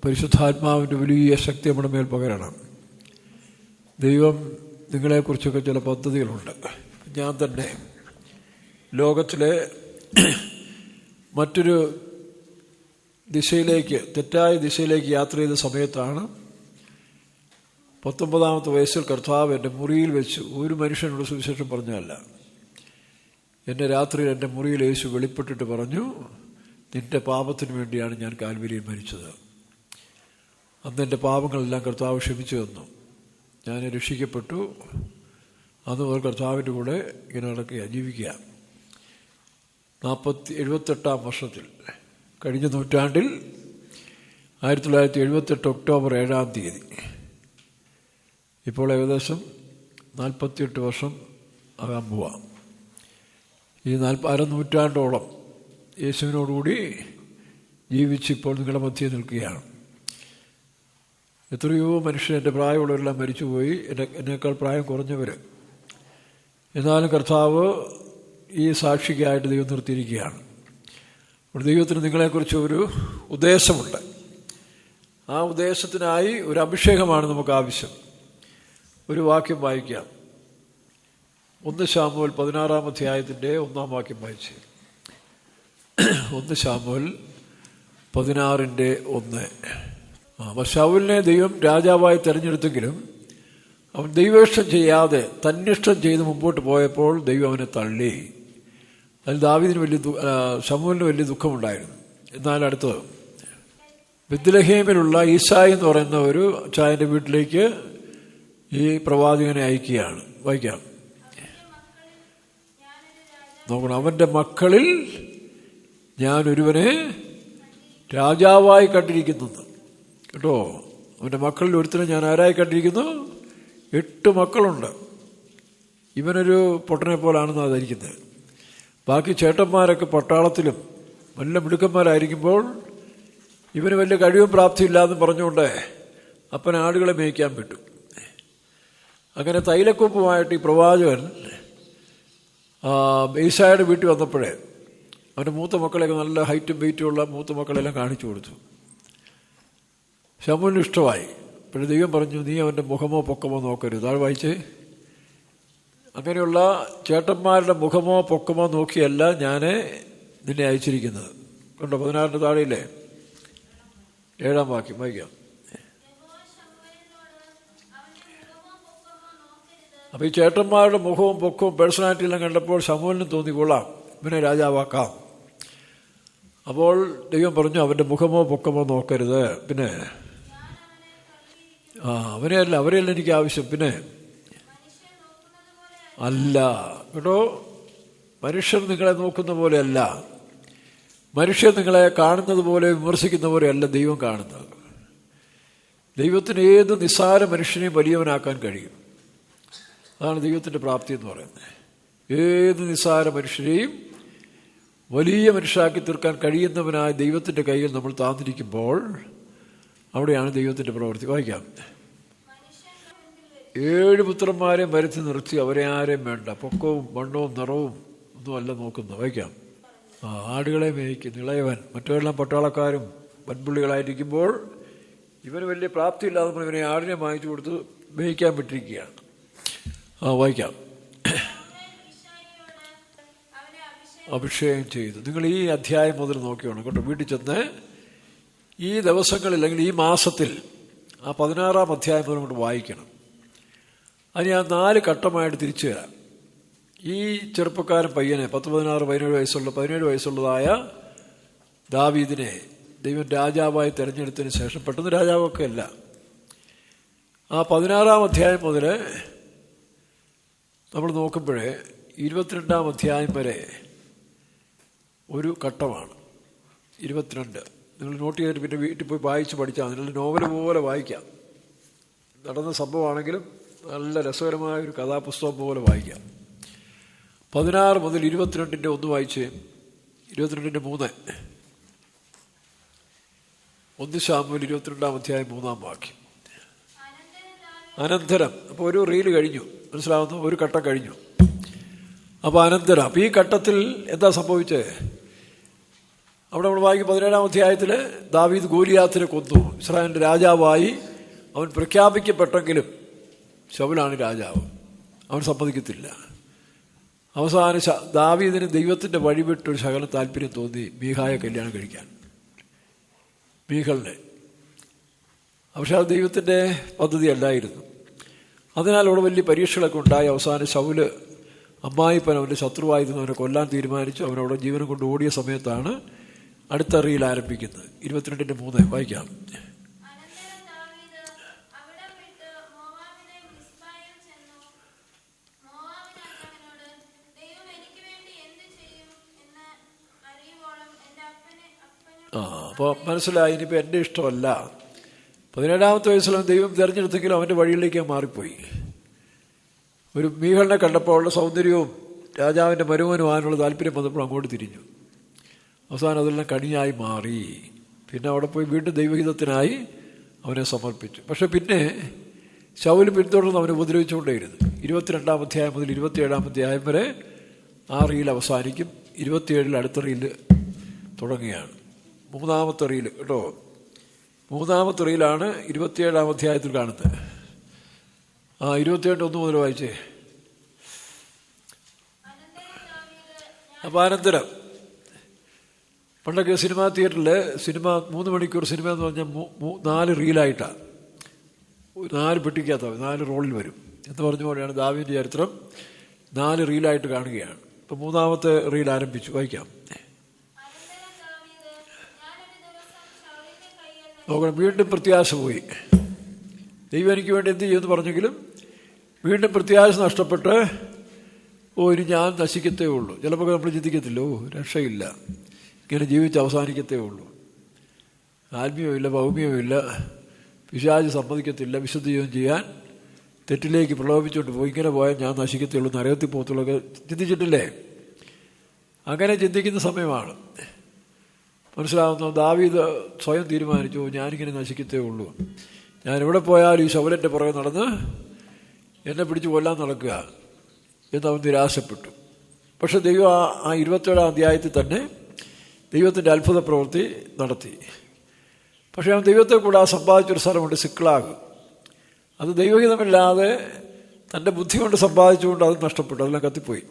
പരിശുദ്ധാത്മാവിൻ്റെ വലിയ ശക്തി നമ്മുടെ മേൽ പകരണം. ദൈവം നിങ്ങളെക്കുറിച്ചൊക്കെ ചില പദ്ധതികളുണ്ട്. ഞാൻ തന്നെ ലോകത്തിലെ മറ്റൊരു ദിശയിലേക്ക്, തെറ്റായ ദിശയിലേക്ക് യാത്ര ചെയ്ത സമയത്താണ് 19 വയസ്സിൽ കർത്താവ് എൻ്റെ മുറിയിൽ വെച്ച്, ഒരു മനുഷ്യനോട് സുവിശേഷം പറഞ്ഞതല്ല, എന്നെ രാത്രിയിൽ എൻ്റെ മുറിയിൽ യേശു വെളിപ്പെട്ടിട്ട് പറഞ്ഞു, നിൻ്റെ പാപത്തിന് വേണ്ടിയാണ് ഞാൻ കാൽവരിയിൽ മരിച്ചത്. അന്ന് എൻ്റെ പാപങ്ങളെല്ലാം കർത്താവ് ക്ഷമിച്ചു തന്നു. ഞാൻ രക്ഷിക്കപ്പെട്ടു. അന്ന് മുതൽ കർത്താവിൻ്റെ കൂടെ ഇങ്ങനെ നടക്കുക, ജീവിക്കുക. 78 വർഷത്തിൽ, കഴിഞ്ഞ നൂറ്റാണ്ടിൽ 1978 ഒക്ടോബർ 7 ഇപ്പോൾ ഏകദേശം 48 വർഷം ആകാൻ പോവാം. ഈ അരനൂറ്റാണ്ടോളം യേശുവിനോടുകൂടി ജീവിച്ചിപ്പോൾ നിങ്ങളുടെ മധ്യേ നിൽക്കുകയാണ്. എത്രയോ മനുഷ്യർ, എൻ്റെ പ്രായമുള്ളവരെല്ലാം മരിച്ചുപോയി, എന്നേക്കാൾ പ്രായം കുറഞ്ഞവർ. എന്നാലും കർത്താവ് ഈ സാക്ഷിക്കായിട്ട് ദൈവം നിർത്തിയിരിക്കുകയാണ്. ദൈവത്തിന് നിങ്ങളെക്കുറിച്ച് ഒരു ഉദ്ദേശമുണ്ട്. ആ ഉദ്ദേശത്തിനായി ഒരു അഭിഷേകമാണ് നമുക്ക് ആവശ്യം. ഒരു വാക്യം വായിക്കാം. 1 ശമൂവേൽ 16 1 വാക്യം വായിച്ച്. 1 ശമൂവേൽ 16:1. അപ്പോൾ ശൗലിനെ ദൈവം രാജാവായി തിരഞ്ഞെടുത്തെങ്കിലും അവൻ ദൈവേഷ്ടം ചെയ്യാതെ തന്നിഷ്ടം ചെയ്ത് മുമ്പോട്ട് പോയപ്പോൾ ദൈവം അവനെ തള്ളി. അതിൽ ദാവീദിന് ശമൂലിന് വലിയ ദുഃഖമുണ്ടായിരുന്നു. എന്നാൽ അടുത്തത് ബെത്ലഹേമിലുള്ള ഈസായി എന്ന് പറയുന്ന ഒരു ചായൻ്റെ വീട്ടിലേക്ക് ഈ പ്രവാചകനെ അയക്കുകയാണ്. വായിക്കാം, നോക്കണം. അവൻ്റെ മക്കളിൽ ഞാൻ ഒരുവനെ രാജാവായി കണ്ടിരിക്കുന്നു കേട്ടോ. അവൻ്റെ മക്കളിൽ ഒരുത്തനെ ഞാൻ ആരായി കണ്ടിരിക്കുന്നു? 8 മക്കളുണ്ട്. ഇവനൊരു പൊട്ടനെ പോലാണെന്നാണ് ധരിക്കുന്നത്. ബാക്കി ചേട്ടന്മാരൊക്കെ പട്ടാളത്തിലും നല്ല മിടുക്കന്മാരായിരിക്കുമ്പോൾ ഇവന് വലിയ കഴിവും പ്രാപ്തിയില്ലാന്ന് പറഞ്ഞുകൊണ്ട് അപ്പൻ ആടുകളെ മേയ്ക്കാൻ വിട്ടു. അങ്ങനെ തൈലക്കൊമ്പുമായിട്ട് ഈ പ്രവാചകൻ ഈസായുടെ വീട്ടിൽ വന്നപ്പോഴേ അവൻ്റെ മൂത്ത മക്കളെയൊക്കെ, നല്ല ഹൈറ്റും വെയിറ്റുമുള്ള മൂത്ത മക്കളെല്ലാം കാണിച്ചു കൊടുത്തു. ശമൂലിന് ഇഷ്ടമായി. പിന്നെ ദൈവം പറഞ്ഞു, നീ അവൻ്റെ മുഖമോ പൊക്കമോ നോക്കരുത്. താഴെ വായിച്ചേ. അങ്ങനെയുള്ള ചേട്ടന്മാരുടെ മുഖമോ പൊക്കമോ നോക്കിയല്ല ഞാൻ നിന്നെ അയച്ചിരിക്കുന്നത്. കണ്ടോ, 16 താഴെയില്ലേ, 7 വാക്യം വായിക്കാം. അപ്പോൾ ഈ ചേട്ടന്മാരുടെ മുഖവും പൊക്കവും പേഴ്സണാലിറ്റി എല്ലാം കണ്ടപ്പോൾ ശമൂലിന് തോന്നി, കൊള്ളാം, ഇവനെ രാജാവാക്കാം. അപ്പോൾ ദൈവം പറഞ്ഞു, അവൻ്റെ മുഖമോ പൊക്കമോ നോക്കരുത്. പിന്നെ അവരെയല്ല എനിക്ക് ആവശ്യം. പിന്നെ അല്ല കേട്ടോ, മനുഷ്യർ നിങ്ങളെ നോക്കുന്ന പോലെയല്ല, മനുഷ്യർ നിങ്ങളെ കാണുന്നത് പോലെ വിമർശിക്കുന്ന പോലെയല്ല ദൈവം കാണുന്നത്. ദൈവത്തിന് ഏത് നിസ്സാര മനുഷ്യനെയും വലിയവനാക്കാൻ കഴിയും. അതാണ് ദൈവത്തിൻ്റെ പ്രാപ്തി എന്ന് പറയുന്നത്. ഏത് നിസ്സാര മനുഷ്യരെയും വലിയ മനുഷ്യരാക്കി തീർക്കാൻ കഴിയുന്നവനായ ദൈവത്തിൻ്റെ കയ്യിൽ നമ്മൾ താന്നിരിക്കുമ്പോൾ അവിടെയാണ് ദൈവത്തിൻ്റെ പ്രവൃത്തി. വായിക്കാം. 7 പുത്രന്മാരെ വരുത്തി നിർത്തി അവരെ ആരെയും വേണ്ട, പൊക്കവും വണ്ണവും നിറവും ഒന്നും അല്ല നോക്കുന്നത്. വായിക്കാം. ആടുകളെ മേയ്ക്കുന്ന ഇളയവൻ, മറ്റവരെല്ലാം പട്ടാളക്കാരും വൻപുള്ളികളായിരിക്കുമ്പോൾ ഇവന് വലിയ പ്രാപ്തിയില്ലാതെ നമ്മൾ ഇവനെ ആടിനെ വാങ്ങിച്ചു കൊടുത്ത് മേയ്ക്കാൻ വിട്ടിരിക്കുകയാണ്. വായിക്കാം. അഭിഷേകം ചെയ്തു. നിങ്ങൾ ഈ അധ്യായം മുതൽ നോക്കിയാണ് കേട്ടോ. വീട്ടിൽ ചെന്ന് ഈ ദിവസങ്ങളിൽ അല്ലെങ്കിൽ ഈ മാസത്തിൽ ആ 16 അധ്യായം മുതൽ കൊണ്ട് വായിക്കണം. അത് ഞാൻ 4 ഘട്ടമായിട്ട് തിരിച്ചു തരാം. ഈ ചെറുപ്പക്കാരൻ പയ്യനെ 17 വയസ്സുള്ളതായ ദാവീദിനെ ദൈവം രാജാവായി തിരഞ്ഞെടുത്തതിന് ശേഷം, പെട്ടെന്ന് രാജാവൊക്കെ അല്ല, ആ 16 അധ്യായം മുതൽ നമ്മൾ നോക്കുമ്പോഴേ 22 അധ്യായം വരെ ഒരു ഘട്ടമാണ്. 22 നിങ്ങൾ നോട്ട് ചെയ്തിട്ട് പിന്നെ വീട്ടിൽ പോയി വായിച്ച് പഠിച്ചാൽ മതി. നോവൽ പോലെ വായിക്കാം. നടന്ന സംഭവമാണെങ്കിലും നല്ല രസകരമായ ഒരു കഥാപുസ്തകം പോലെ വായിക്കാം. 16 മുതൽ 22 1 വായിച്ച് 22 3. 1 ശമൂവേൽ 22 അധ്യായം 3 വാക്യം. അനന്തരം, അപ്പോൾ ഒരു റീല് കഴിഞ്ഞു, മനസ്സിലാവുന്നു, ഒരു ഘട്ടം കഴിഞ്ഞു. അപ്പോൾ അനന്തരം, അപ്പോൾ ഈ ഘട്ടത്തിൽ എന്താ സംഭവിച്ചത്? അവിടെ നമ്മൾ വായിക്കും 17-ാം അധ്യായത്തിൽ ദാവീദ് ഗോലിയാത്തിനെ കൊന്നു. ഇസ്രായേലിൻ്റെ രാജാവായി അവൻ പ്രഖ്യാപിക്കപ്പെട്ടെങ്കിലും ശൗലാണ് രാജാവ്. അവൻ സമ്മതിക്കത്തില്ല. അവസാനം ദാവീദിന് ദൈവത്തിൻ്റെ വഴിവിട്ടൊരു ശകലം താല്പര്യം തോന്നി മീഖായെ കല്യാണം കഴിക്കാൻ, മീഖളിനെ. പക്ഷെ അത് ദൈവത്തിൻ്റെ പദ്ധതി അല്ലായിരുന്നു. അതിനാൽ അവിടെ വലിയ പരീക്ഷകളൊക്കെ ഉണ്ടായി. അവസാനം ശൗല് അമ്മായിപ്പൻ അവൻ്റെ ശത്രുവായിരുന്നു, അവനെ കൊല്ലാൻ തീരുമാനിച്ചു. അവനവിടെ ജീവനം കൊണ്ട് ഓടിയ സമയത്താണ് അടുത്ത റീൽ ആരംഭിക്കുന്നത്. 22:3 വായിക്കാം. അപ്പോൾ മനസ്സിലായി, ഇനിയിപ്പോൾ എൻ്റെ ഇഷ്ടമല്ല. 17-ാമത്തെ വയസ്സിലും ദൈവം തിരഞ്ഞെടുത്തെങ്കിലും അവൻ്റെ വഴിയിലേക്ക് മാറിപ്പോയി. ഒരു മീഖളിനെ കണ്ടപ്പോൾ ഉള്ള സൗന്ദര്യവും രാജാവിൻ്റെ മരുമനും ആനുള്ള താല്പര്യം വന്നപ്പോൾ അങ്ങോട്ട് തിരിഞ്ഞു. അവസാനം അതെല്ലാം കണിയായി മാറി. പിന്നെ അവിടെ പോയി വീണ്ടും ദൈവഹിതത്തിനായി അവനെ സമർപ്പിച്ചു. പക്ഷെ പിന്നെ ശൗല് പിന്തുടർന്ന് അവനെ ഉപദ്രവിച്ചുകൊണ്ടേയിരുന്നു. 22-ാം അധ്യായം മുതൽ 27-ാം അധ്യായം വരെ ആ റീൽ അവസാനിക്കും. 27-ൽ അടുത്ത റീല് തുടങ്ങുകയാണ്. 3-ാമത്തെ റീല് കേട്ടോ. 3-ാമത്തെ റീലാണ് 27-ാം അധ്യായത്തിൽ കാണുന്നത്. 27:1 മുതൽ വായിച്ചേ. അപ്പം അനന്തരം പണ്ടൊക്കെ സിനിമാ തിയേറ്ററിൽ സിനിമ 3 മണിക്കൂർ സിനിമ എന്ന് പറഞ്ഞാൽ 4 റീലായിട്ടാണ്, 4 പെട്ടിക്കകത്ത് 4 റോളിൽ വരും എന്ന് പറഞ്ഞ പോലെയാണ് ദാവീദിന്റെ ചരിത്രം 4 റീലായിട്ട് കാണുകയാണ്. ഇപ്പം 3-ാമത്തെ റീൽ ആരംഭിച്ചു. വായിക്കാം. നോക്കണം, വീണ്ടും പ്രത്യാശ പോയി. ദൈവം എനിക്ക് വേണ്ടി എന്ത് ചെയ്യുമെന്ന് പറഞ്ഞെങ്കിലും വീണ്ടും പ്രത്യാശ നഷ്ടപ്പെട്ട് ഇനി ഞാൻ നശിക്കത്തേ ഉള്ളൂ. ചിലപ്പോൾ നമ്മൾ ചിന്തിക്കത്തില്ലോ, രക്ഷയില്ല, ഇങ്ങനെ ജീവിച്ച് അവസാനിക്കത്തേ ഉള്ളൂ, ആത്മീയമില്ല ഭൗമിയമില്ല, പിശാച് സമ്മതിക്കത്തില്ല, വിശുദ്ധ ജീവിതം ചെയ്യാൻ തെറ്റിലേക്ക് പ്രലോഭിച്ചുകൊണ്ട് പോയി, ഇങ്ങനെ പോയാൽ ഞാൻ നശിക്കത്തേ ഉള്ളൂ, നരകത്തിൽ പോകത്തുള്ളൂ ഒക്കെ ചിന്തിച്ചിട്ടില്ലേ? അങ്ങനെ ചിന്തിക്കുന്ന സമയമാണ്. മനസ്സിലാവുന്ന ദാവീദ് സ്വയം തീരുമാനിച്ചു, ഞാനിങ്ങനെ നശിക്കത്തേ ഉള്ളൂ, ഞാൻ എവിടെ പോയാലും ഈ ശൗലൻ്റെ പുറകെ നടന്ന് എന്നെ പിടിച്ച് കൊല്ലാൻ നടക്കുക എന്നവൻ നിരാശപ്പെട്ടു. പക്ഷെ ദൈവം ആ 27-ാം അധ്യായത്തിൽ തന്നെ ദൈവത്തിൻ്റെ അത്ഭുത പ്രവൃത്തി നടത്തി. പക്ഷേ അവൻ ദൈവത്തെ കൂടെ സമ്പാദിച്ചൊരു സ്ഥലമുണ്ട്, സിക്ലാഗ്. അത് ദൈവഹിതമില്ലാതെ തൻ്റെ ബുദ്ധി കൊണ്ട് സമ്പാദിച്ചുകൊണ്ട് അത് നഷ്ടപ്പെട്ടു, അതെല്ലാം കത്തിപ്പോയി.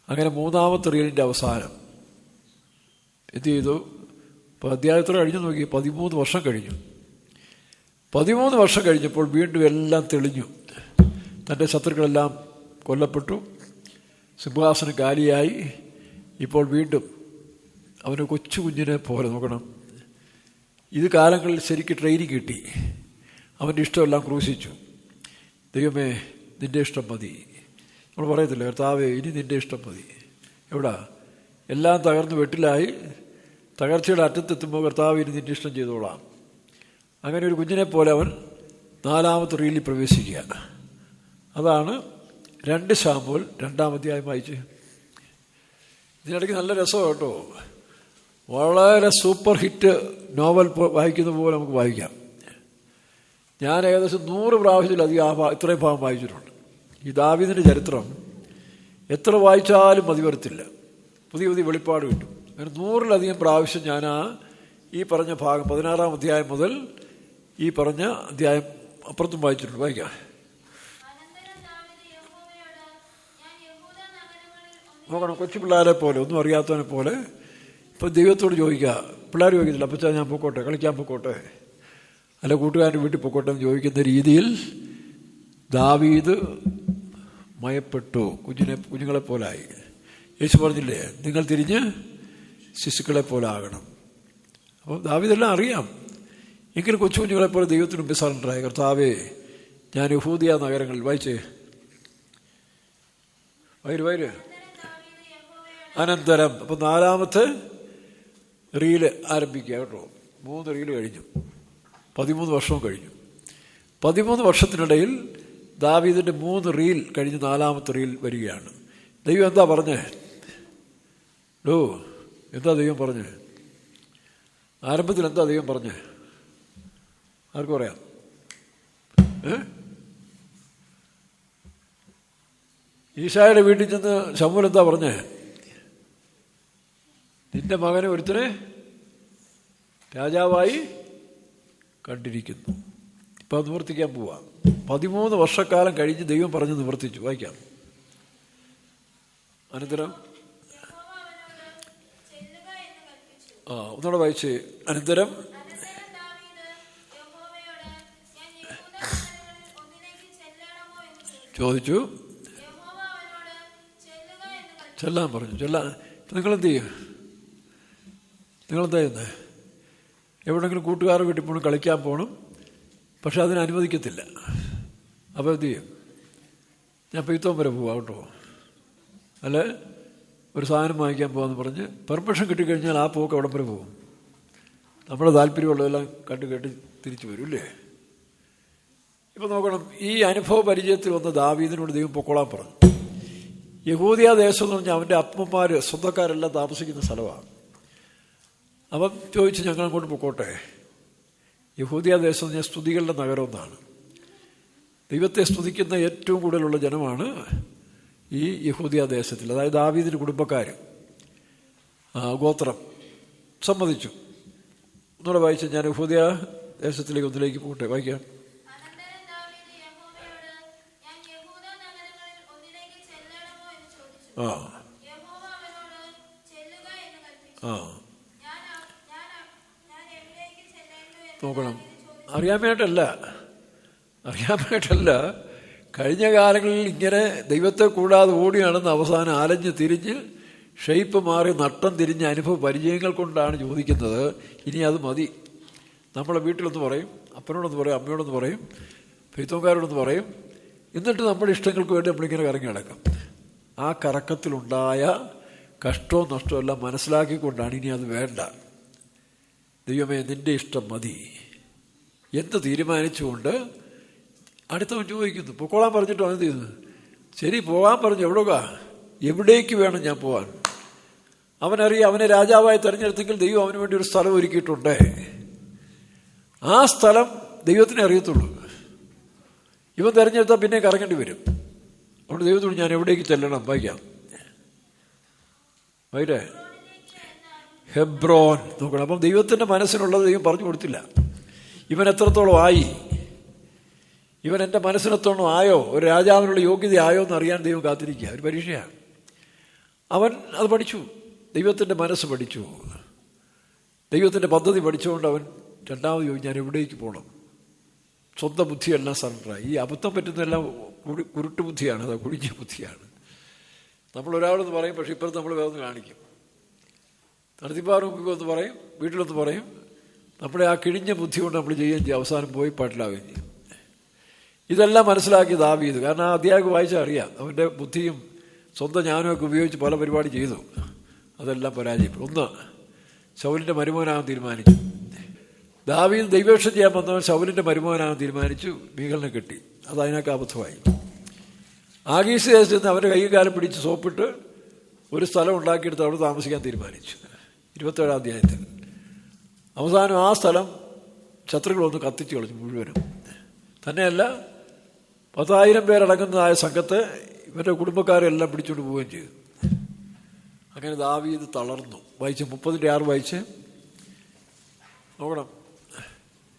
അങ്ങനെ 3-ാമത്തെ റീലിൻ്റെ അവസാനം എന്ത് ചെയ്തു? ഇപ്പോൾ അധ്യായത്തിൽ കഴിഞ്ഞു നോക്കി, 13 വർഷം കഴിഞ്ഞു. 13 വർഷം കഴിഞ്ഞപ്പോൾ വീണ്ടും എല്ലാം തെളിഞ്ഞു. തൻ്റെ ശത്രുക്കളെല്ലാം കൊല്ലപ്പെട്ടു, സിംഹാസനം കാലിയായി. ഇപ്പോൾ വീണ്ടും അവന് കൊച്ചു കുഞ്ഞിനെ പോലെ നോക്കണം. ഇത് കാലങ്ങളിൽ ശരിക്കും ട്രെയിനിങ് കിട്ടി. അവൻ്റെ ഇഷ്ടമെല്ലാം ക്രൂശിച്ചു. ദൈവമേ നിൻ്റെ ഇഷ്ടം മതി. നമ്മൾ പറയത്തില്ല, കർത്താവേ ഇനി നിൻ്റെ ഇഷ്ടം മതി. എവിടാ എല്ലാം തകർന്ന് വെട്ടിലായി, തകർച്ചയുടെ അറ്റത്തെത്തുമ്പോൾ കർത്താവ് ഇനി നിൻ്റെ ഇഷ്ടം ചെയ്തോളാം. അങ്ങനെ ഒരു കുഞ്ഞിനെ പോലെ അവൻ 4-ാമത്തെ റീലിൽ പ്രവേശിക്കുക. അതാണ് 2 ശമൂവേൽ 2-ാം അധ്യായം വായിച്ച്. ഇതിനിടയ്ക്ക് നല്ല രസമാണ് കേട്ടോ. വളരെ സൂപ്പർ ഹിറ്റ് നോവൽ വായിക്കുന്ന പോലെ നമുക്ക് വായിക്കാം. ഞാൻ ഏകദേശം 100 പ്രാവശ്യത്തിലധികം ഇത്രയും ഭാഗം വായിച്ചിട്ടുണ്ട്. ഈ ദാവീദിൻ്റെ ചരിത്രം എത്ര വായിച്ചാലും മതി വരത്തില്ല, പുതിയ പുതിയ വെളിപ്പാട് കിട്ടും. അങ്ങനെ 100-ലധികം പ്രാവശ്യം ഞാൻ ഈ പറഞ്ഞ ഭാഗം 16-ാം അധ്യായം മുതൽ ഈ പറഞ്ഞ അധ്യായം അപ്പുറത്തും വായിച്ചിട്ടുണ്ട്. വായിക്കാം. നോക്കണം, കൊച്ചു പിള്ളേരെ പോലെ, ഒന്നും അറിയാത്തവനെ പോലെ ഇപ്പം ദൈവത്തോട് ചോദിക്കുക. പിള്ളേർ ചോദിക്കത്തില്ല, അപ്പച്ചാ ഞാൻ പൊക്കോട്ടെ, കളിക്കാൻ പൊക്കോട്ടെ, അല്ല കൂട്ടുകാരൻ്റെ വീട്ടിൽ പൊക്കോട്ടെ എന്ന് ചോദിക്കുന്ന രീതിയിൽ ദാവീദ് മയപ്പെട്ടു, കുഞ്ഞുങ്ങളെ പോലായി. യേശു പറഞ്ഞില്ലേ, നിങ്ങൾ തിരിഞ്ഞ് ശിശുക്കളെ പോലെ ആകണം. അപ്പോൾ ദാവീദെല്ലാം അറിയാം. എങ്കിലും കൊച്ചു കുഞ്ഞുങ്ങളെ പോലെ ദൈവത്തിന് മുമ്പ് സറണ്ടറായി. കർത്താവേ ഞാൻ യഹൂദിയ നഗരങ്ങളിൽ വായിച്ചേ വയറ് അനന്തരം. അപ്പം 4-ാമത്തെ റീല് ആരംഭിക്കുക കേട്ടോ. 3 റീല് കഴിഞ്ഞു, 13 വർഷവും കഴിഞ്ഞു. 13 വർഷത്തിനിടയിൽ ദാവീദിൻ്റെ 3 റീൽ കഴിഞ്ഞ് 4-ാമത്തെ റീൽ വരികയാണ്. ദൈവം എന്താ പറഞ്ഞേ? എന്താ ദൈവം പറഞ്ഞേ? ആരംഭത്തിൽ എന്താ ദൈവം പറഞ്ഞേ? ആർക്കും പറയാം? ഈശായുടെ വീട്ടിൽ ചെന്ന് ശമൂവേൽ എന്താ പറഞ്ഞേ? നിന്റെ മകനെ ഒരുത്തനെ രാജാവായി കണ്ടിരിക്കുന്നു. ഇപ്പം അത് നിവർത്തിക്കാൻ പോവാം. 13 വർഷക്കാലം കഴിഞ്ഞ് ദൈവം പറഞ്ഞ് നിവർത്തിച്ചു. വായിക്കാം. അനന്തരം ഒന്നുകൂടെ വായിച്ച്. അനന്തരം ചോദിച്ചു, ചെല്ലാൻ പറഞ്ഞു. നിങ്ങളെന്ത് ചെയ്യും? നിങ്ങളെന്താ ചെയ്യുന്നത്? എവിടെയെങ്കിലും കൂട്ടുകാരെ വീട്ടിൽ പോകണം, കളിക്കാൻ പോകണം, പക്ഷെ അതിന് അനുവദിക്കത്തില്ല. അപ്പോൾ എന്ത് ചെയ്യും? ഞാൻ പെയ്ത്തോം വരെ പോവാം കേട്ടോ, അല്ലെ ഒരു സാധനം വാങ്ങിക്കാൻ പോകാമെന്ന് പറഞ്ഞ് പെർമിഷൻ കിട്ടിക്കഴിഞ്ഞാൽ ആ പോക്ക് അവിടം വരെ പോകും. നമ്മുടെ താല്പര്യമുള്ളതെല്ലാം കണ്ടു കേട്ട് തിരിച്ചു വരും, ഇല്ലേ? ഇപ്പം നോക്കണം, ഈ അനുഭവ പരിചയത്തിൽ വന്ന ദാവീദിനോട് ദൈവം പൊക്കോളാൻ പറഞ്ഞു. യഹൂദിയ ദേശം എന്ന് പറഞ്ഞാൽ അവൻ്റെ അപ്പന്മാർ സ്വന്തക്കാരെല്ലാം താമസിക്കുന്ന സ്ഥലമാണ്. അവൻ ചോദിച്ച് ഞങ്ങൾ അങ്ങോട്ട് പൊക്കോട്ടെ. യഹൂദിയ ദേശം എന്ന് പറഞ്ഞാൽ സ്തുതികളുടെ നഗരം എന്നാണ്. ദൈവത്തെ സ്തുതിക്കുന്ന ഏറ്റവും കൂടുതലുള്ള ജനമാണ് ഈ യഹൂദിയ ദേശത്തിൽ. അതായത് ദാവീദിൻ്റെ കുടുംബക്കാർ, ഗോത്രം സമ്മതിച്ചു. ഒന്നുകൂടെ വായിച്ച്. ഞാൻ യഹൂദിയ ദേശത്തിലേക്ക് ഒന്നിലേക്ക് പോകട്ടെ. വായിക്കാം. നോക്കണം, അറിയാനായിട്ടല്ല. കഴിഞ്ഞ കാലങ്ങളിൽ ഇങ്ങനെ ദൈവത്തെ കൂടാതെ ഓടി നടന്ന് അവസാനം അലഞ്ഞ് തിരിഞ്ഞ് ഷെയ്പ്പ് മാറി നട്ടം തിരിഞ്ഞ് അനുഭവ പരിചയങ്ങൾ കൊണ്ടാണ് ചോദിക്കുന്നത്. ഇനി അത് മതി. നമ്മളെ വീട്ടിലൊന്ന് പറയും, അപ്പനോടൊന്ന് പറയും, അമ്മയോടൊന്ന് പറയും, പെയ്ത്തോക്കാരോടൊന്ന് പറയും. എന്നിട്ട് നമ്മുടെ ഇഷ്ടങ്ങൾക്ക് വേണ്ടി നമ്മളിങ്ങനെ കറങ്ങി നടക്കും. ആ കറക്കത്തിലുണ്ടായ കഷ്ടവും നഷ്ടവും എല്ലാം മനസ്സിലാക്കിക്കൊണ്ടാണ് ഇനി അത് വേണ്ട, ദൈവമേ നിൻ്റെ ഇഷ്ടം മതി എന്ന് തീരുമാനിച്ചുകൊണ്ട് അടുത്തവൻ ചോദിക്കുന്നു. പൊക്കോളാൻ പറഞ്ഞിട്ടോ എന്ത് ചെയ്യുന്നു? ശരി, പോകാൻ പറഞ്ഞു. എവിടേക്ക് വേണം ഞാൻ പോകാൻ? അവനറിയാം, അവനെ രാജാവായി തിരഞ്ഞെടുത്തെങ്കിൽ ദൈവം അവന് വേണ്ടി ഒരു സ്ഥലം ഒരുക്കിയിട്ടുണ്ട്. ആ സ്ഥലം ദൈവത്തിനെ അറിയത്തുള്ളൂ. ഇവൻ തിരഞ്ഞെടുത്താൽ പിന്നെ കറങ്ങേണ്ടി വരും. അതുകൊണ്ട് ദൈവത്തോട് ഞാൻ എവിടേക്ക് ചെല്ലണം? വായിക്കാം. വൈകിട്ടേ ഹെബ്രോൻ നോക്കണം. അപ്പം ദൈവത്തിൻ്റെ മനസ്സിനുള്ളത് ദൈവം പറഞ്ഞു കൊടുത്തില്ല. ഇവൻ എത്രത്തോളം ആയി, ഇവൻ എൻ്റെ മനസ്സിനെത്തോളം ആയോ, ഒരു രാജാവിനുള്ള യോഗ്യത ആയോ എന്ന് അറിയാൻ ദൈവം കാത്തിരിക്കുക. ഒരു പരീക്ഷയാണ്. അവൻ അത് പഠിച്ചു, ദൈവത്തിൻ്റെ മനസ്സ് പഠിച്ചു, ദൈവത്തിൻ്റെ പദ്ധതി പഠിച്ചുകൊണ്ട് അവൻ രണ്ടാമത് ചോദിച്ചു, ഞാൻ എവിടേക്ക് പോകണം? സ്വന്തം ബുദ്ധിയെല്ലാം സറണ്ടറായി. ഈ അബദ്ധം പറ്റുന്നതെല്ലാം കുരുട്ട് ബുദ്ധിയാണ്, അത് കുഴിഞ്ഞ ബുദ്ധിയാണ്. നമ്മളൊരാളെന്ന് പറയും, പക്ഷെ ഇപ്പുറത്ത് നമ്മൾ വേറെ കാണിക്കും. നടത്തിപ്പാറൊന്ന് പറയും, വീട്ടിലൊന്ന് പറയും. നമ്മുടെ ആ കിഴിഞ്ഞ ബുദ്ധി കൊണ്ട് നമ്മൾ ചെയ്യുകയും ചെയ്യും, അവസാനം പോയി പാട്ടിലാവുകയും ചെയ്യും. ഇതെല്ലാം മനസ്സിലാക്കി ദാവീദ്, കാരണം ആ അധ്യായം വായിച്ചാൽ അറിയാം, അവൻ്റെ ബുദ്ധിയും സ്വന്തം ജ്ഞാനമൊക്കെ ഉപയോഗിച്ച് പല പരിപാടി ചെയ്തു. അതെല്ലാം പരാജയപ്പെട്ടു. ഒന്ന്, ശൗലിൻ്റെ മരുമോനാകാൻ തീരുമാനിച്ചു. ദാവീദ് ദൈവേഷം ചെയ്യാൻ വന്നവൻ ശൗലിൻ്റെ മരുമോനാകാൻ തീരുമാനിച്ചു, മീഖലിനെ കെട്ടി. അത് അതിനൊക്കെ അബദ്ധമായി. ആഗീസ് ദേശത്ത് അവൻ്റെ കൈയും കാലം പിടിച്ച് സോപ്പിട്ട് ഒരു സ്ഥലം ഉണ്ടാക്കിയെടുത്ത് അവിടെ താമസിക്കാൻ തീരുമാനിച്ചു. 27-ാം അധ്യായത്തിൽ അവസാനം ആ സ്ഥലം ശത്രുക്കളൊന്ന് കത്തിച്ച് കളിച്ചു മുഴുവനും. തന്നെയല്ല, 10,000 പേരടങ്ങുന്നതായ സംഘത്തെ ഇവരുടെ കുടുംബക്കാരെല്ലാം പിടിച്ചുകൊണ്ട് പോവുകയും ചെയ്തു. അങ്ങനെ ദാവീദ് തളർന്നു. വായിച്ച് 30-6 വായിച്ച് നോക്കണം.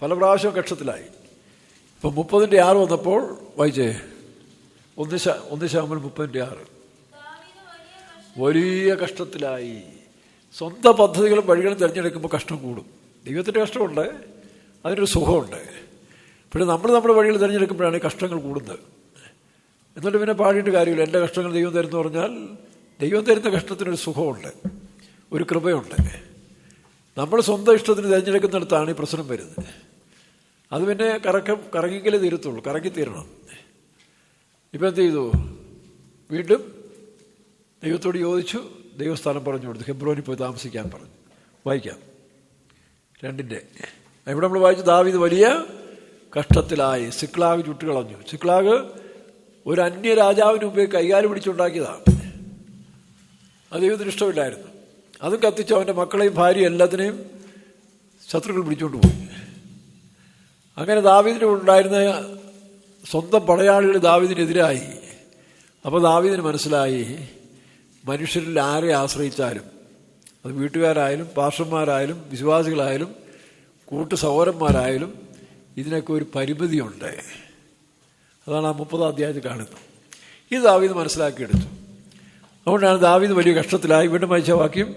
പല പ്രാവശ്യം കഷ്ടത്തിലായി. ഇപ്പം 30-6 വന്നപ്പോൾ വായിച്ചേ, 1 ശമൂവേൽ 30-6. വലിയ കഷ്ടത്തിലായി. സ്വന്തം പദ്ധതികളും വഴികളും തിരഞ്ഞെടുക്കുമ്പോൾ കഷ്ടം കൂടും. ദൈവത്തിൻ്റെ കഷ്ടമുണ്ട്, അതിനൊരു സുഖമുണ്ട്. പിന്നെ നമ്മുടെ വഴികൾ തിരഞ്ഞെടുക്കുമ്പോഴാണ് കഷ്ടങ്ങൾ കൂടുന്നത്. എന്നിട്ട് പിന്നെ പാടിയിട്ട് കാര്യമില്ല, എൻ്റെ കഷ്ടങ്ങൾ ദൈവം തരുന്നു പറഞ്ഞാൽ ദൈവം തരുന്ന കഷ്ടത്തിനൊരു സുഖമുണ്ട്, ഒരു കൃപയുണ്ട്. നമ്മൾ സ്വന്തം ഇഷ്ടത്തിന് തിരഞ്ഞെടുക്കുന്നിടത്താണ് ഈ പ്രശ്നം വരുന്നത്. അത് പിന്നെ കറങ്ങിക്കലേ തീരത്തുള്ളൂ, കറങ്ങിത്തീരണം. ഇപ്പം എന്ത് ചെയ്തു? വീണ്ടും ദൈവത്തോട് ചോദിച്ചു, ദൈവസ്ഥാനം പറഞ്ഞു കൊടുത്തു, ഹെബ്രോനിൽ പോയി താമസിക്കാൻ പറഞ്ഞു. വായിക്കാം 2. ഇവിടെ നമ്മൾ വായിച്ചു, ദാവീദ് വലിയ കഷ്ടത്തിലായി. സിക്ലാഗ് ചുട്ടുകളഞ്ഞു. സിക്ലാഗ് ഒരു അന്യ രാജാവിന് മുമ്പേ കൈകാല് പിടിച്ചുണ്ടാക്കിയതാണ്. അത് ദൈവത്തിന് ഇഷ്ടമില്ലായിരുന്നു. അതും കത്തിച്ചു. അവൻ്റെ മക്കളെയും ഭാര്യയും എല്ലാത്തിനെയും ശത്രുക്കൾ പിടിച്ചുകൊണ്ട് പോയി. അങ്ങനെ ദാവീദിന് ഉണ്ടായിരുന്ന സ്വന്തം പടയാളികൾ ദാവീദിനെതിരായി. അപ്പോൾ ദാവീദിന് മനസ്സിലായി, മനുഷ്യരിൽ ആരെ ആശ്രയിച്ചാലും അത് വീട്ടുകാരായാലും പാസ്റ്റർമാരായാലും വിശ്വാസികളായാലും കൂട്ടു സഹോദരന്മാരായാലും ഇതിനൊക്കെ ഒരു പരിമിതിയുണ്ട്. അതാണ് ആ 30-ാം അധ്യായത്തിൽ കാണുന്നത്. ഇത് ദാവീദ് മനസ്സിലാക്കിയെടുത്തു. അതുകൊണ്ടാണ് ദാവീദ് വലിയ കഷ്ടത്തിലായി. വീണ്ടും വായിച്ച വാക്യം,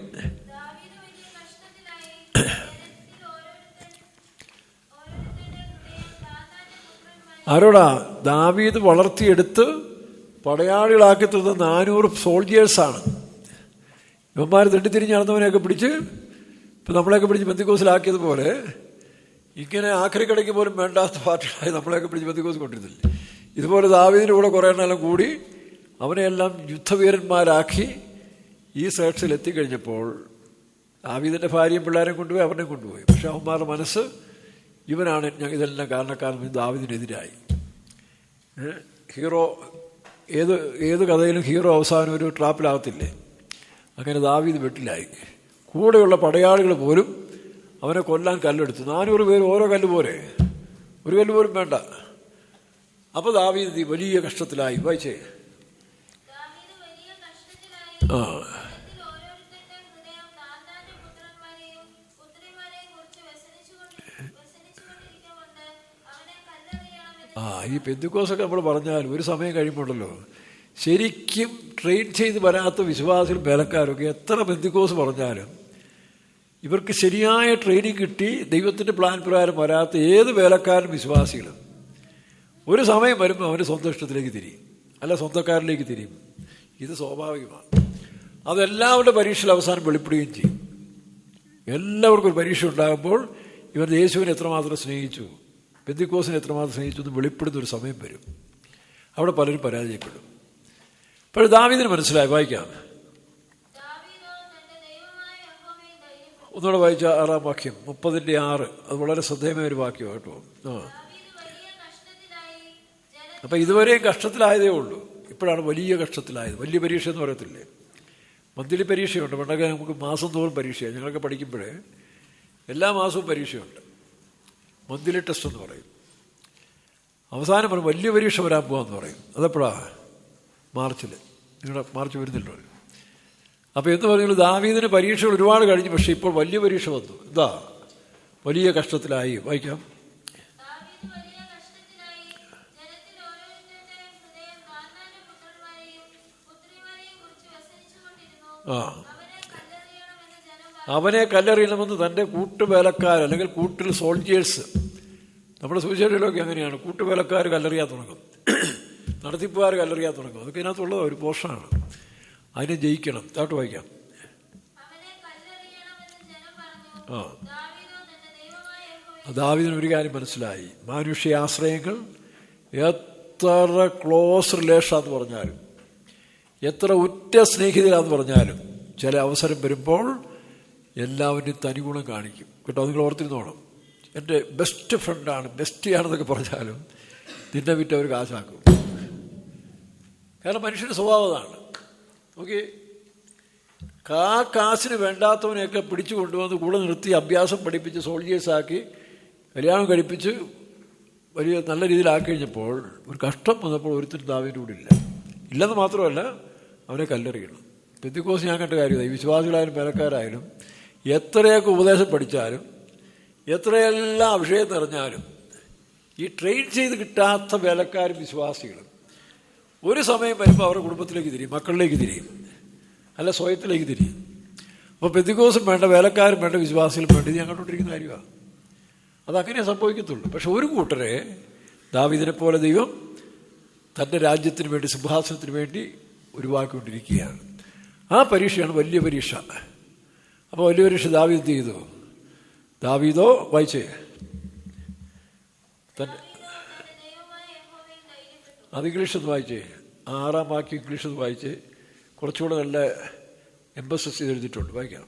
ആരോടാ? ദാവീദ് വളർത്തിയെടുത്ത് പടയാളികളാക്കി തീർന്ന 400 സോൾജിയേഴ്സാണ്. ഇവന്മാർ തെണ്ടിത്തിരിഞ്ഞ് നടന്നവനെയൊക്കെ പിടിച്ച്, ഇപ്പം നമ്മളെയൊക്കെ പിടിച്ച് പെന്തിക്കോസിലാക്കിയതുപോലെ ഇങ്ങനെ ആഖരിക്കടയ്ക്ക് പോലും വേണ്ടാത്ത പാർട്ടികളായി നമ്മളെയൊക്കെ പിടിച്ച് പെന്തിക്കോസ് കൊണ്ടിരുന്നില്ല. ഇതുപോലെ ദാവീദിൻ്റെ കൂടെ കുറേ എണ്ണം കൂടി അവനെയെല്ലാം യുദ്ധവീരന്മാരാക്കി ഈ ശ്രേഷ്ഠയിൽ എത്തിക്കഴിഞ്ഞപ്പോൾ ദാവീദിൻ്റെ ഭാര്യയും പിള്ളേരെയും കൊണ്ടുപോയി, അവനെ കൊണ്ടുപോയി. പക്ഷെ അവന്മാരുടെ മനസ്സ് ഇവനാണ് ഇതെല്ലാം കാരണക്കാരൻ. ദാവീദിനെതിരായി. ഹീറോ ഏത് കഥയിലും ഹീറോ അവസാനം ഒരു ട്രാപ്പിലാകത്തില്ലേ? അങ്ങനെ ദാവീദ് വെട്ടിലായി. കൂടെയുള്ള പടയാളികൾ പോലും അവനെ കൊല്ലാൻ കല്ലെടുത്തു. 400 പേര് ഓരോ കല്ല് പോരെ, ഒരു കല്ല് പോലും വേണ്ട. അപ്പോൾ ദാവീദ് വലിയ കഷ്ടത്തിലായി. വായിച്ചേ. ആ ഈ പെന്തിക്കോസൊക്കെ നമ്മൾ പറഞ്ഞാൽ ഒരു സമയം കഴിയുമ്പോഴല്ലോ ശരിക്കും ട്രെയിൻ ചെയ്ത് വരാത്ത വിശ്വാസികളും വേലക്കാരൊക്കെ എത്ര പെന്തിക്കോസ് പറഞ്ഞാലും ഇവർക്ക് ശരിയായ ട്രെയിനിങ് കിട്ടി ദൈവത്തിൻ്റെ പ്ലാൻ പ്രകാരം വരാത്ത ഏത് വേലക്കാരനും വിശ്വാസികളും ഒരു സമയം വരുമ്പോൾ അവൻ്റെ സ്വന്തം ഇഷ്ടത്തിലേക്ക് തിരിയും, അല്ല സ്വന്തക്കാരിലേക്ക് തിരിയും. ഇത് സ്വാഭാവികമാണ്. അതെല്ലാവരുടെ പരീക്ഷയിൽ അവസാനം വെളിപ്പെടുകയും ചെയ്യും. എല്ലാവർക്കും ഒരു പരീക്ഷ ഉണ്ടാകുമ്പോൾ ഇവർ യേശുവിനെ എത്രമാത്രം സ്നേഹിച്ചു, പെന്തിക്കോസിനെ എത്രമാത്രം സ്നേഹിച്ചു എന്ന് വെളിപ്പെടുന്ന ഒരു സമയം വരും. അവിടെ പലരും പരാജയപ്പെടും. അപ്പോൾ ദാവീദിന് മനസ്സിലായി. വായിക്കാം, ഒന്നുകൂടെ വായിച്ച 6-ാം വാക്യം, 30-6. അത് വളരെ ശ്രദ്ധേയമായ ഒരു വാക്യമാണ് കേട്ടോ. അപ്പം ഇതുവരെയും കഷ്ടത്തിലായതേ ഉള്ളൂ. ഇപ്പോഴാണ് വലിയ കഷ്ടത്തിലായത്. വലിയ പരീക്ഷ എന്ന് പറയത്തില്ലേ? മന്ത്ലി പരീക്ഷയുണ്ട്. പണ്ടൊക്കെ നമുക്ക് മാസം തോറും പരീക്ഷയാണ്. ഞങ്ങളൊക്കെ പഠിക്കുമ്പോഴേ എല്ലാ മാസവും പരീക്ഷയുണ്ട്. മന്ത്ലി ടെസ്റ്റ് എന്ന് പറയും. അവസാനം പറയും വലിയ പരീക്ഷ വരാൻ പോകാമെന്ന് പറയും. അതെപ്പോഴാണ്? മാർച്ചിൽ. നിങ്ങളുടെ മാർച്ച് വരുന്നില്ലോ. അപ്പോൾ എന്ന് പറഞ്ഞാൽ ദാവീദിന് പരീക്ഷകൾ ഒരുപാട് കഴിഞ്ഞു. പക്ഷേ ഇപ്പോൾ വലിയ പരീക്ഷ വന്നു. എന്താ? വലിയ കഷ്ടത്തിലായി. വായിക്കാം. അവനെ കല്ലെറിയണമെന്ന് തൻ്റെ കൂട്ടുവേലക്കാർ അല്ലെങ്കിൽ കൂട്ടിൽ സോൾജിയേഴ്സ്, നമ്മുടെ സുവിശേഷയിലൊക്കെ അങ്ങനെയാണ്. കൂട്ടുവേലക്കാർ കല്ലെറിയാൻ തുടങ്ങും, നടത്തിപ്പുകാർ കല്ലെറിയാൻ തുടങ്ങും. അതൊക്കെ ഇതിനകത്തുള്ളത് ഒരു പോഷനാണ്. അതിനെ ജയിക്കണം. താട്ട് വായിക്കാം. ദാവീദിന് ഒരു കാര്യം മനസ്സിലായി. മാനുഷ്യ ആശ്രയങ്ങൾ എത്ര ക്ലോസ് റിലേഷനാന്ന് പറഞ്ഞാലും, എത്ര ഉറ്റ സ്നേഹിതരാന്ന് പറഞ്ഞാലും, ചില അവസരം വരുമ്പോൾ എല്ലാവരുടെയും തനിഗുണം കാണിക്കും കേട്ടോ. നിങ്ങൾ ഓർത്തിരുന്നോണം. എൻ്റെ ബെസ്റ്റ് ഫ്രണ്ടാണ്, ബെസ്റ്റിയാണെന്നൊക്കെ പറഞ്ഞാലും നിന്നെ വിറ്റ് അവർ കാശാക്കും. കാരണം മനുഷ്യൻ്റെ സ്വഭാവം അതാണ്. ഓക്കെ, കാശിന് വേണ്ടാത്തവനെയൊക്കെ പിടിച്ചു കൊണ്ടുവന്ന് കൂടെ നിർത്തി അഭ്യാസം പഠിപ്പിച്ച് സോൾജിയേഴ്സാക്കി കല്യാണം കഴിപ്പിച്ച് വലിയ നല്ല രീതിയിലാക്കി കഴിഞ്ഞപ്പോൾ ഒരു കഷ്ടം വന്നപ്പോൾ ഒരുത്തരും ദാവീദിൻ്റെ കൂടെ ഇല്ലെന്ന് മാത്രമല്ല അവനെ കല്ലെറിയണം. പെന്തിക്കോസ് ഞാൻ കണ്ട കാര്യമാണ്. ഈ വിശ്വാസികളായാലും വേലക്കാരായാലും എത്രയൊക്കെ ഉപദേശം പഠിച്ചാലും എത്രയെല്ലാം അഭിഷേകം നിറഞ്ഞാലും ഈ ട്രെയിൻ ചെയ്ത് കിട്ടാത്ത വേലക്കാരും വിശ്വാസികളും ഒരു സമയം വരുമ്പോൾ അവരുടെ കുടുംബത്തിലേക്ക് തിരിയും, മക്കളിലേക്ക് തിരിയും, അല്ല സ്വയത്തിലേക്ക് തിരിയും. അപ്പോൾ പെന്തിക്കോസും വേണ്ട, വേലക്കാരും വേണ്ട, വിശ്വാസികളും വേണ്ട. ഇത് ഞാൻ കണ്ടുകൊണ്ടിരിക്കുന്ന കാര്യമാണ്. അതങ്ങനെ സംഭവിക്കത്തുള്ളൂ. പക്ഷെ ഒരു കൂട്ടരെ ദാവീദിനെ പോലെ ദൈവം തൻ്റെ രാജ്യത്തിന് വേണ്ടി, സിംഹാസനത്തിന് വേണ്ടി ഉരുവാക്കിക്കൊണ്ടിരിക്കുകയാണ്. ആ പരീക്ഷയാണ് വലിയ പരീക്ഷ. അപ്പോൾ വലിയ പരീക്ഷ ദാവീദ് ചെയ്തു. ദാവീദോ വായിച്ചേ തന്നെ അത് ഇംഗ്ലീഷ് വായിച്ചേ. 6-ാം വാക്യം ഇംഗ്ലീഷ് വായിച്ചേ. കുറച്ചുകൂടെ നല്ല എംബസസ് ചെയ്ത് എഴുതിയിട്ടുണ്ട്. വായിക്കാം.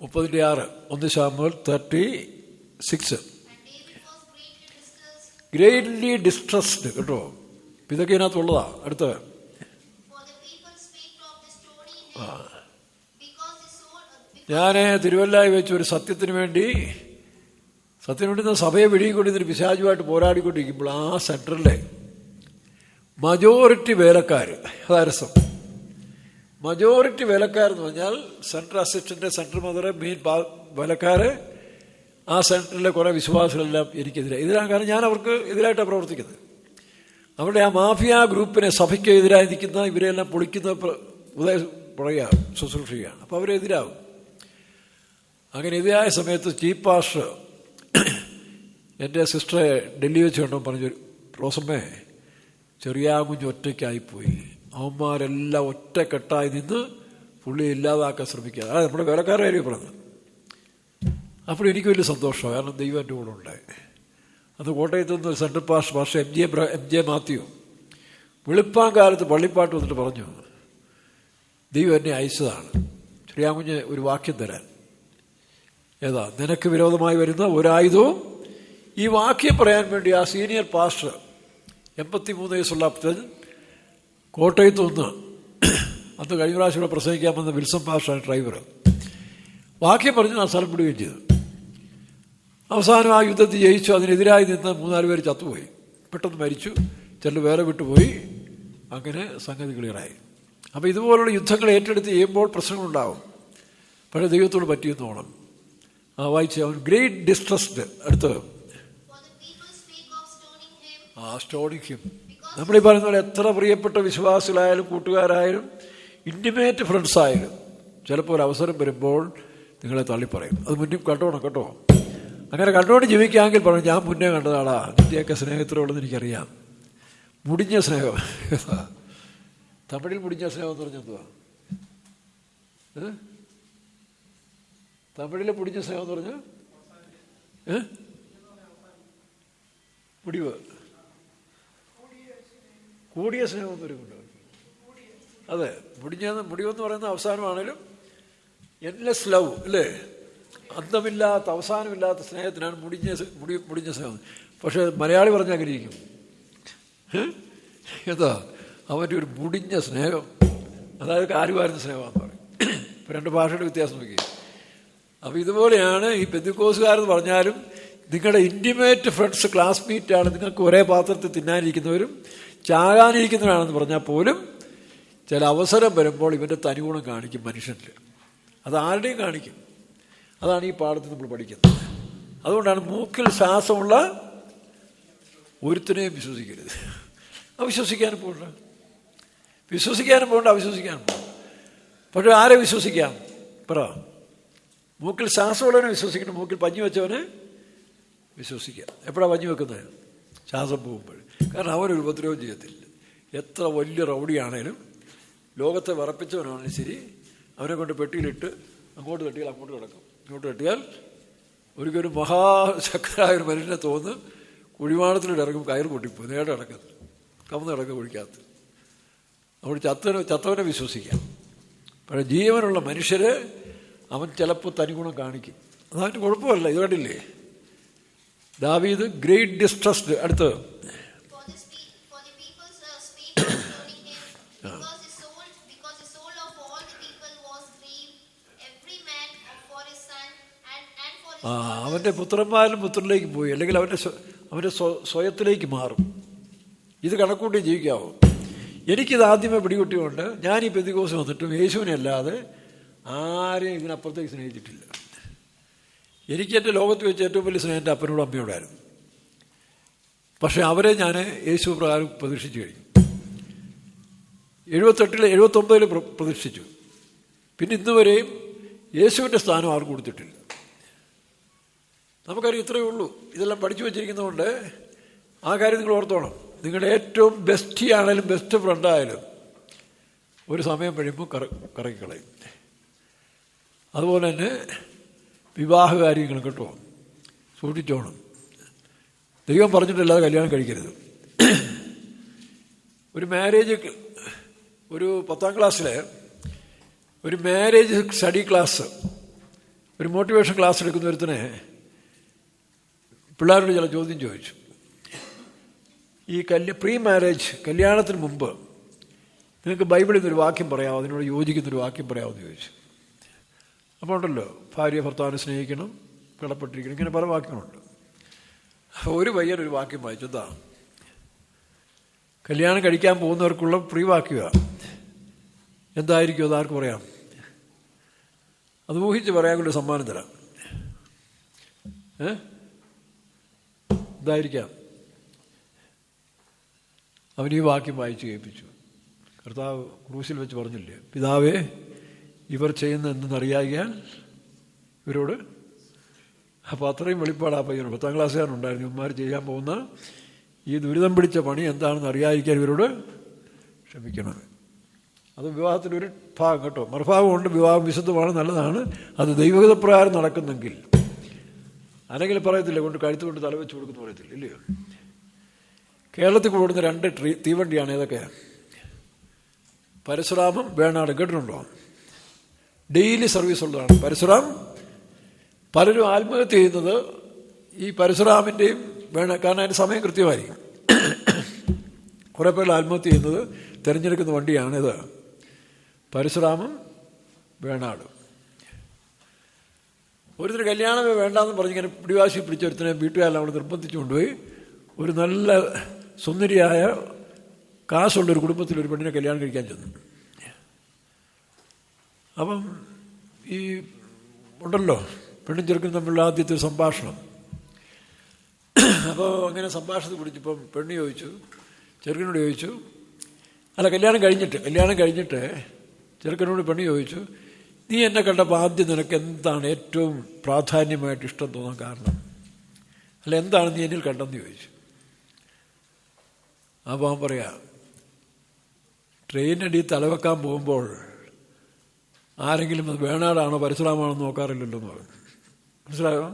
30-6, 1 ശമൂവേൽ 36. ഗ്രേറ്റ്ലി ഡിസ്ട്രസ്ഡ് കേട്ടോ. ഇതൊക്കെ ഇതിനകത്തുള്ളതാ. അടുത്ത ഞാൻ തിരുവല്ലായി വെച്ച് ഒരു സത്യത്തിന് വേണ്ടി സഭയെ വെടിക്കൊണ്ടിരുന്നൊരു പിശാചുമായിട്ട് പോരാടിക്കൊണ്ടിരിക്കുമ്പോൾ ആ സെൻറ്ററിലെ മജോറിറ്റി വേലക്കാർ, അതാ രസം, മജോറിറ്റി വേലക്കാരെന്ന് പറഞ്ഞാൽ central assistant, central mother, main വേലക്കാര്, ആ സെൻറ്ററിലെ കുറേ വിശ്വാസികളെല്ലാം എനിക്കെതിരായി. എതിരാണ് കാരണം ഞാൻ അവർക്ക് എതിരായിട്ടാണ് പ്രവർത്തിക്കുന്നത്. അവരുടെ ആ മാഫിയ ഗ്രൂപ്പിനെ സഭയ്ക്ക് എതിരായി നിൽക്കുന്ന ഇവരെല്ലാം പൊളിക്കുന്ന പറയുകയാണ്, ശുശ്രൂഷിക്കുകയാണ്. അപ്പോൾ അവരെതിരാകും. അങ്ങനെ എതിരായ സമയത്ത് ചീഫ് പാസ്റ്റർ എൻ്റെ സിസ്റ്ററെ ഡൽഹി വെച്ച് കണ്ടോ പറഞ്ഞു, റോസമ്മേ, ചെറിയാകുഞ്ഞ് ഒറ്റയ്ക്കായിപ്പോയി, അവന്മാരെല്ലാം ഒറ്റക്കെട്ടായി നിന്ന് പുള്ളിയെ ഇല്ലാതാക്കാൻ ശ്രമിക്കുക. അതാണ് നമ്മുടെ വേലക്കാരുടെ കാര്യം പറഞ്ഞത്. അപ്പോൾ എനിക്ക് വലിയ സന്തോഷമാണ്, കാരണം ദൈവം എൻ്റെ കൂടെ ഉണ്ടായി. അത് കോട്ടയത്ത് നിന്ന് ഒരു central pastor M J Mathew വെളുപ്പാൻ കാലത്ത് പള്ളിപ്പാട്ട് വന്നിട്ട് പറഞ്ഞു, ദൈവം എന്നെ അയച്ചതാണ് ചെറിയാകുഞ്ഞ് ഒരു വാക്യം തരാൻ. ഏതാ? നിനക്ക് വിരോധമായി വരുന്ന ഒരായുധവും. ഈ വാക്യം പറയാൻ വേണ്ടി ആ സീനിയർ പാസ്റ്റർ 83 വയസ്സുള്ള കോട്ടയത്ത് നിന്ന് അന്ന് കഴിഞ്ഞ പ്രാവശ്യം ഇവിടെ പ്രസംഗിക്കാൻ വന്ന വിൽസൺ പാസ്റ്ററാണ് ഡ്രൈവർ. വാക്യം പറഞ്ഞ് ആ സ്ഥലം വിടുകയും ചെയ്തു. അവസാനം ആ യുദ്ധത്തിൽ ജയിച്ചു. അതിനെതിരായി നിന്ന് 3-4 പേര് ചത്തുപോയി, പെട്ടെന്ന് മരിച്ചു, ചിലർ വേറെ വിട്ടുപോയി. അങ്ങനെ സംഗതി ക്ലിയറായി. അപ്പോൾ ഇതുപോലുള്ള യുദ്ധങ്ങൾ ഏറ്റെടുത്ത് ചെയ്യുമ്പോൾ പ്രശ്നങ്ങളുണ്ടാവും. പക്ഷേ ദൈവത്തോട് പറ്റിയെന്ന് തോന്നണം. വായിച്ച് അവൻ ഗ്രേറ്റ് ഡിസ്ട്രസ്ഡ്. അടുത്ത് സ്റ്റോണിങ് ഹിം. നമ്മളീ പറയുന്ന പോലെ എത്ര പ്രിയപ്പെട്ട വിശ്വാസികളായാലും കൂട്ടുകാരായാലും ഇൻറ്റിമേറ്റ് ഫ്രണ്ട്സായാലും ചിലപ്പോൾ ഒരു അവസരം വരുമ്പോൾ നിങ്ങളെ തള്ളിപ്പറയും. അത് മുന്നിൽ കണ്ടോണം കേട്ടോ. അങ്ങനെ കണ്ടോണ്ട് ജീവിക്കാമെങ്കിൽ പറഞ്ഞു, ഞാൻ മുന്നേ കണ്ടതാളാ, നിൻ്റെയൊക്കെ സ്നേഹത്തിലുള്ളതെന്ന് എനിക്കറിയാം. മുടിഞ്ഞ സ്നേഹം. തമിഴിൽ മുടിഞ്ഞ സ്നേഹം എന്ന് പറഞ്ഞാൽ എന്തുവാ? തമിഴിലെ മുടിഞ്ഞ സ്നേഹം എന്ന് പറഞ്ഞാൽ മുടിവ്, കൂടിയ സ്നേഹം എന്നൊരു കൊണ്ട്. അതെ, മുടിവെന്ന് പറയുന്ന അവസാനമാണേലും എൻലെസ് ലവ് അല്ലേ, അന്തമില്ലാത്ത അവസാനമില്ലാത്ത സ്നേഹത്തിനാണ് മുടിഞ്ഞ സ്നേഹം. പക്ഷെ മലയാളി പറഞ്ഞാൽ അങ്ങനെ ഇരിക്കും. എന്താ അവൻ്റെ ഒരു മുടിഞ്ഞ സ്നേഹം, അതായത് കാലുവാരുന്ന സ്നേഹമാണെന്ന് പറയും. ഇപ്പം 2 ഭാഷയുടെ വ്യത്യാസം നോക്കി. അപ്പോൾ ഇതുപോലെയാണ് ഈ പെന്തിക്കോസുകാരെന്ന് പറഞ്ഞാലും നിങ്ങളുടെ ഇൻറ്റിമേറ്റ് ഫ്രണ്ട്സ്, ക്ലാസ്മേറ്റാണ്. നിങ്ങൾക്ക് ഒരേ പാത്രത്തിൽ തിന്നാനിരിക്കുന്നവരും ചാകാനിരിക്കുന്നവരാണെന്ന് പറഞ്ഞാൽ പോലും ചില അവസരം വരുമ്പോൾ ഇവൻ്റെ തനിഗുണം കാണിക്കും മനുഷ്യനിൽ. അത് ആരുടെയും കാണിക്കും. അതാണ് ഈ പാഠത്തിൽ നമ്മൾ പഠിക്കുന്നത്. അതുകൊണ്ടാണ് മൂക്കിൽ ശ്വാസമുള്ള ഒരുത്തിനെയും വിശ്വസിക്കരുത്. അവിശ്വസിക്കാനും പോകണ്ട, വിശ്വസിക്കാനും പോകണ്ട, അവിശ്വസിക്കാനും പോകണ്ട. പക്ഷേ ആരെ വിശ്വസിക്കാം? പറ. മൂക്കിൽ ശ്വാസമുള്ളവനെ വിശ്വസിക്കണം, മൂക്കിൽ പഞ്ഞി വെച്ചവനെ വിശ്വസിക്കാം. എപ്പോഴാണ് പഞ്ഞി വെക്കുന്നത്? ശ്വാസം പോകുമ്പോൾ. കാരണം അവനൊരു ഉപദ്രവം ചെയ്യത്തില്ല. എത്ര വലിയ റൗഡിയാണേലും ലോകത്തെ വിറപ്പിച്ചവനാണെങ്കിലും ശരി, അവനെ കൊണ്ട് പെട്ടിയിലിട്ട് അങ്ങോട്ട് തട്ടിയാൽ അങ്ങോട്ട് കിടക്കും, ഇങ്ങോട്ട് തട്ടിയാൽ ഒരിക്കലും മഹാശക്തരായ ഒരു മനുഷ്യനെ തോന്നുന്നു കുഴിമാടത്തിലൂടെ ഇറങ്ങും, കയറ് പൊട്ടിപ്പോയി, നേടെ കിടക്കുന്നത്, കമന്ന് കിടക്കുക കുഴിക്കകത്ത്. അവിടെ ചത്തവനെ വിശ്വസിക്കാം. പക്ഷേ ജീവനുള്ള മനുഷ്യരെ അവൻ ചിലപ്പോൾ തനിഗുണം കാണിക്കും. അതവൻ്റെ കുഴപ്പമല്ല. ഇത് കണ്ടില്ലേ, ദാവീദ് ഗ്രേറ്റ് ഡിസ്ട്രസ്ഡ്. അടുത്ത് അവൻ്റെ പുത്രന്മാരും പുത്രനിലേക്ക് പോയി, അല്ലെങ്കിൽ അവൻ്റെ സ്വയത്തിലേക്ക് മാറും. ഇത് കണക്കൂട്ടി ജീവിക്കാവോ? എനിക്കിത് ആദ്യമേ പിടികൂട്ടിയുകൊണ്ട് ഞാൻ ഈ പെന്തിക്കോസ് വന്നിട്ടും യേശുവിനെ അല്ലാതെ ആരെയും ഇതിനപ്പുറത്തേക്ക് സ്നേഹിച്ചിട്ടില്ല. എനിക്ക് എൻ്റെ ലോകത്ത് വെച്ച് ഏറ്റവും വലിയ സ്നേഹം എൻ്റെ അപ്പനോടും അമ്മയോടായിരുന്നു. പക്ഷേ അവരെ ഞാൻ യേശു പ്രകാരം പ്രതീക്ഷിച്ചു കഴിഞ്ഞു. 79 പ്രതീക്ഷിച്ചു. പിന്നെ ഇന്ന് വരെയും യേശുവിൻ്റെ സ്ഥാനം ആർക്കും കൊടുത്തിട്ടില്ല. നമുക്കറിയാം, ഇത്രയേ ഉള്ളൂ. ഇതെല്ലാം പഠിച്ചു വച്ചിരിക്കുന്നതുകൊണ്ട് ആ കാര്യം നിങ്ങൾ ഓർത്തോണം. നിങ്ങളുടെ ഏറ്റവും ബെസ്റ്റി ആണെങ്കിലും ബെസ്റ്റ് ഫ്രണ്ടായാലും ഒരു സമയം കഴിയുമ്പോൾ കറക്കിക്കളയും. അതുപോലെ തന്നെ വിവാഹ കാര്യങ്ങൾ കേട്ടോ, സൂക്ഷിച്ചോണം. ദൈവം പറഞ്ഞിട്ടല്ലാതെ കല്യാണം കഴിക്കരുത്. ഒരു മാരേജ്, ഒരു 10ാം ക്ലാസ്സിലെ ഒരു മാരേജ് സ്റ്റഡി ക്ലാസ്, ഒരു മോട്ടിവേഷൻ ക്ലാസ് എടുക്കുന്ന ഒരുത്തനെ പിള്ളേരോട് ചില ചോദ്യം ചോദിച്ചു. ഈ പ്രീ മാരേജ്, കല്യാണത്തിന് മുമ്പ് നിങ്ങൾക്ക് ബൈബിളിൽ നിന്നൊരു വാക്യം പറയാമോ, അതിനോട് യോജിക്കുന്നൊരു വാക്യം പറയാമോ എന്ന് ചോദിച്ചു. അപ്പോൾ ഉണ്ടല്ലോ, ഭാര്യ ഭർത്താവിനെ സ്നേഹിക്കണം, കടപ്പെട്ടിരിക്കണം, ഇങ്ങനെ പല വാക്യങ്ങളുണ്ട്. ഒരു പയ്യനൊരു വാക്യം വായിച്ചു. എന്താ? കല്യാണം കഴിക്കാൻ പോകുന്നവർക്കുള്ള പ്രീ വാക്യമാണ്. എന്തായിരിക്കും അതാർക്ക് പറയാം? അത് ഊഹിച്ച് പറയാനുള്ള സമ്മാനം തരാം. എന്തായിരിക്കാം? അവൻ ഈ വാക്യം വായിച്ച് കേൾപ്പിച്ചു. കർത്താവ് ക്രൂശിൽ വെച്ച് പറഞ്ഞില്ലേ, പിതാവേ ഇവർ ചെയ്യുന്ന എന്തെന്നറിയാൻ ഇവരോട്. അപ്പോൾ അത്രയും വെളിപ്പാട് ആ പയ്യന് 10ാം ക്ലാസ്സുകാരനുണ്ടായിരുന്നു. ഇവന്മാർ ചെയ്യാൻ പോകുന്ന ഈ ദുരിതം പിടിച്ച പണി എന്താണെന്ന് അറിയാതിരിക്കാൻ ഇവരോട് ക്ഷമിക്കണം. അത് വിവാഹത്തിലൊരു ഭാഗം കേട്ടോ. മറുഭാഗമുണ്ട്, വിവാഹം വിശുദ്ധമാണ്, നല്ലതാണ്. അത് ദൈവഹിതപ്രകാരം നടക്കുന്നെങ്കിൽ. അല്ലെങ്കിൽ പറയത്തില്ല കൊണ്ട് കഴുത്ത് കൊണ്ട് തലവെച്ച് കൊടുക്കുന്നു പറയത്തില്ല, ഇല്ലയോ? കേരളത്തിൽ കൂടുന്ന 2 തീവണ്ടിയാണ്. ഏതൊക്കെ? പരശുരാമും വേണാട്. കേട്ടിട്ടുണ്ടോ? ഡെയിലി സർവീസ് ഉള്ളതാണ് പരശുരാം. പലരും ആത്മഹത്യ ചെയ്യുന്നത് ഈ പരശുരാമിൻ്റെയും കാരണം അതിൻ്റെ സമയം കൃത്യമായിരിക്കും. കുറേ പേർ ആത്മഹത്യ ചെയ്യുന്നത് തിരഞ്ഞെടുക്കുന്ന വണ്ടിയാണിത്, പരശുരാമും വേണാടും. ഒരുത്തിന് കല്യാണമേ വേണ്ടാന്ന് പറഞ്ഞിങ്ങനെ പിടിവാശി പിടിച്ചൊരുത്തിനെ വീട്ടുകാരെല്ലാം അവിടെ നിർബന്ധിച്ചു കൊണ്ടുപോയി ഒരു നല്ല സുന്ദരിയായ കാശുള്ളൊരു കുടുംബത്തിലൊരു പെണ്ണിനെ കല്യാണം കഴിക്കാൻ ചെന്നു. അപ്പം ഈ ഉണ്ടല്ലോ പെണ്ണും ചെറുക്കനും തമ്മിലുള്ള ആദ്യത്തെ സംഭാഷണം. അപ്പോൾ അങ്ങനെ സംഭാഷണത്തിൽ പിടിച്ചപ്പം പെണ്ണ് ചോദിച്ചു, ചെറുക്കനോട് ചോദിച്ചു, അല്ല കല്യാണം കഴിഞ്ഞിട്ട് ചെറുക്കനോട് പെണ്ണ് ചോദിച്ചു, നീ എന്നെ കണ്ടപ്പോൾ ആദ്യം നിനക്ക് എന്താണ് ഏറ്റവും പ്രാധാന്യമായിട്ട് ഇഷ്ടം തോന്നാൻ കാരണം? അല്ല എന്താണ് നീ എന്നിൽ കണ്ടെന്ന് ചോദിച്ചു. അപ്പോൾ അവൻ പറയാം, ട്രെയിനടി തലവെക്കാൻ പോകുമ്പോൾ ആരെങ്കിലും അത് വേണാടാണോ പരശുരാമാണോ നോക്കാറില്ലല്ലോ എന്ന് പറഞ്ഞു. മനസ്സിലായോ?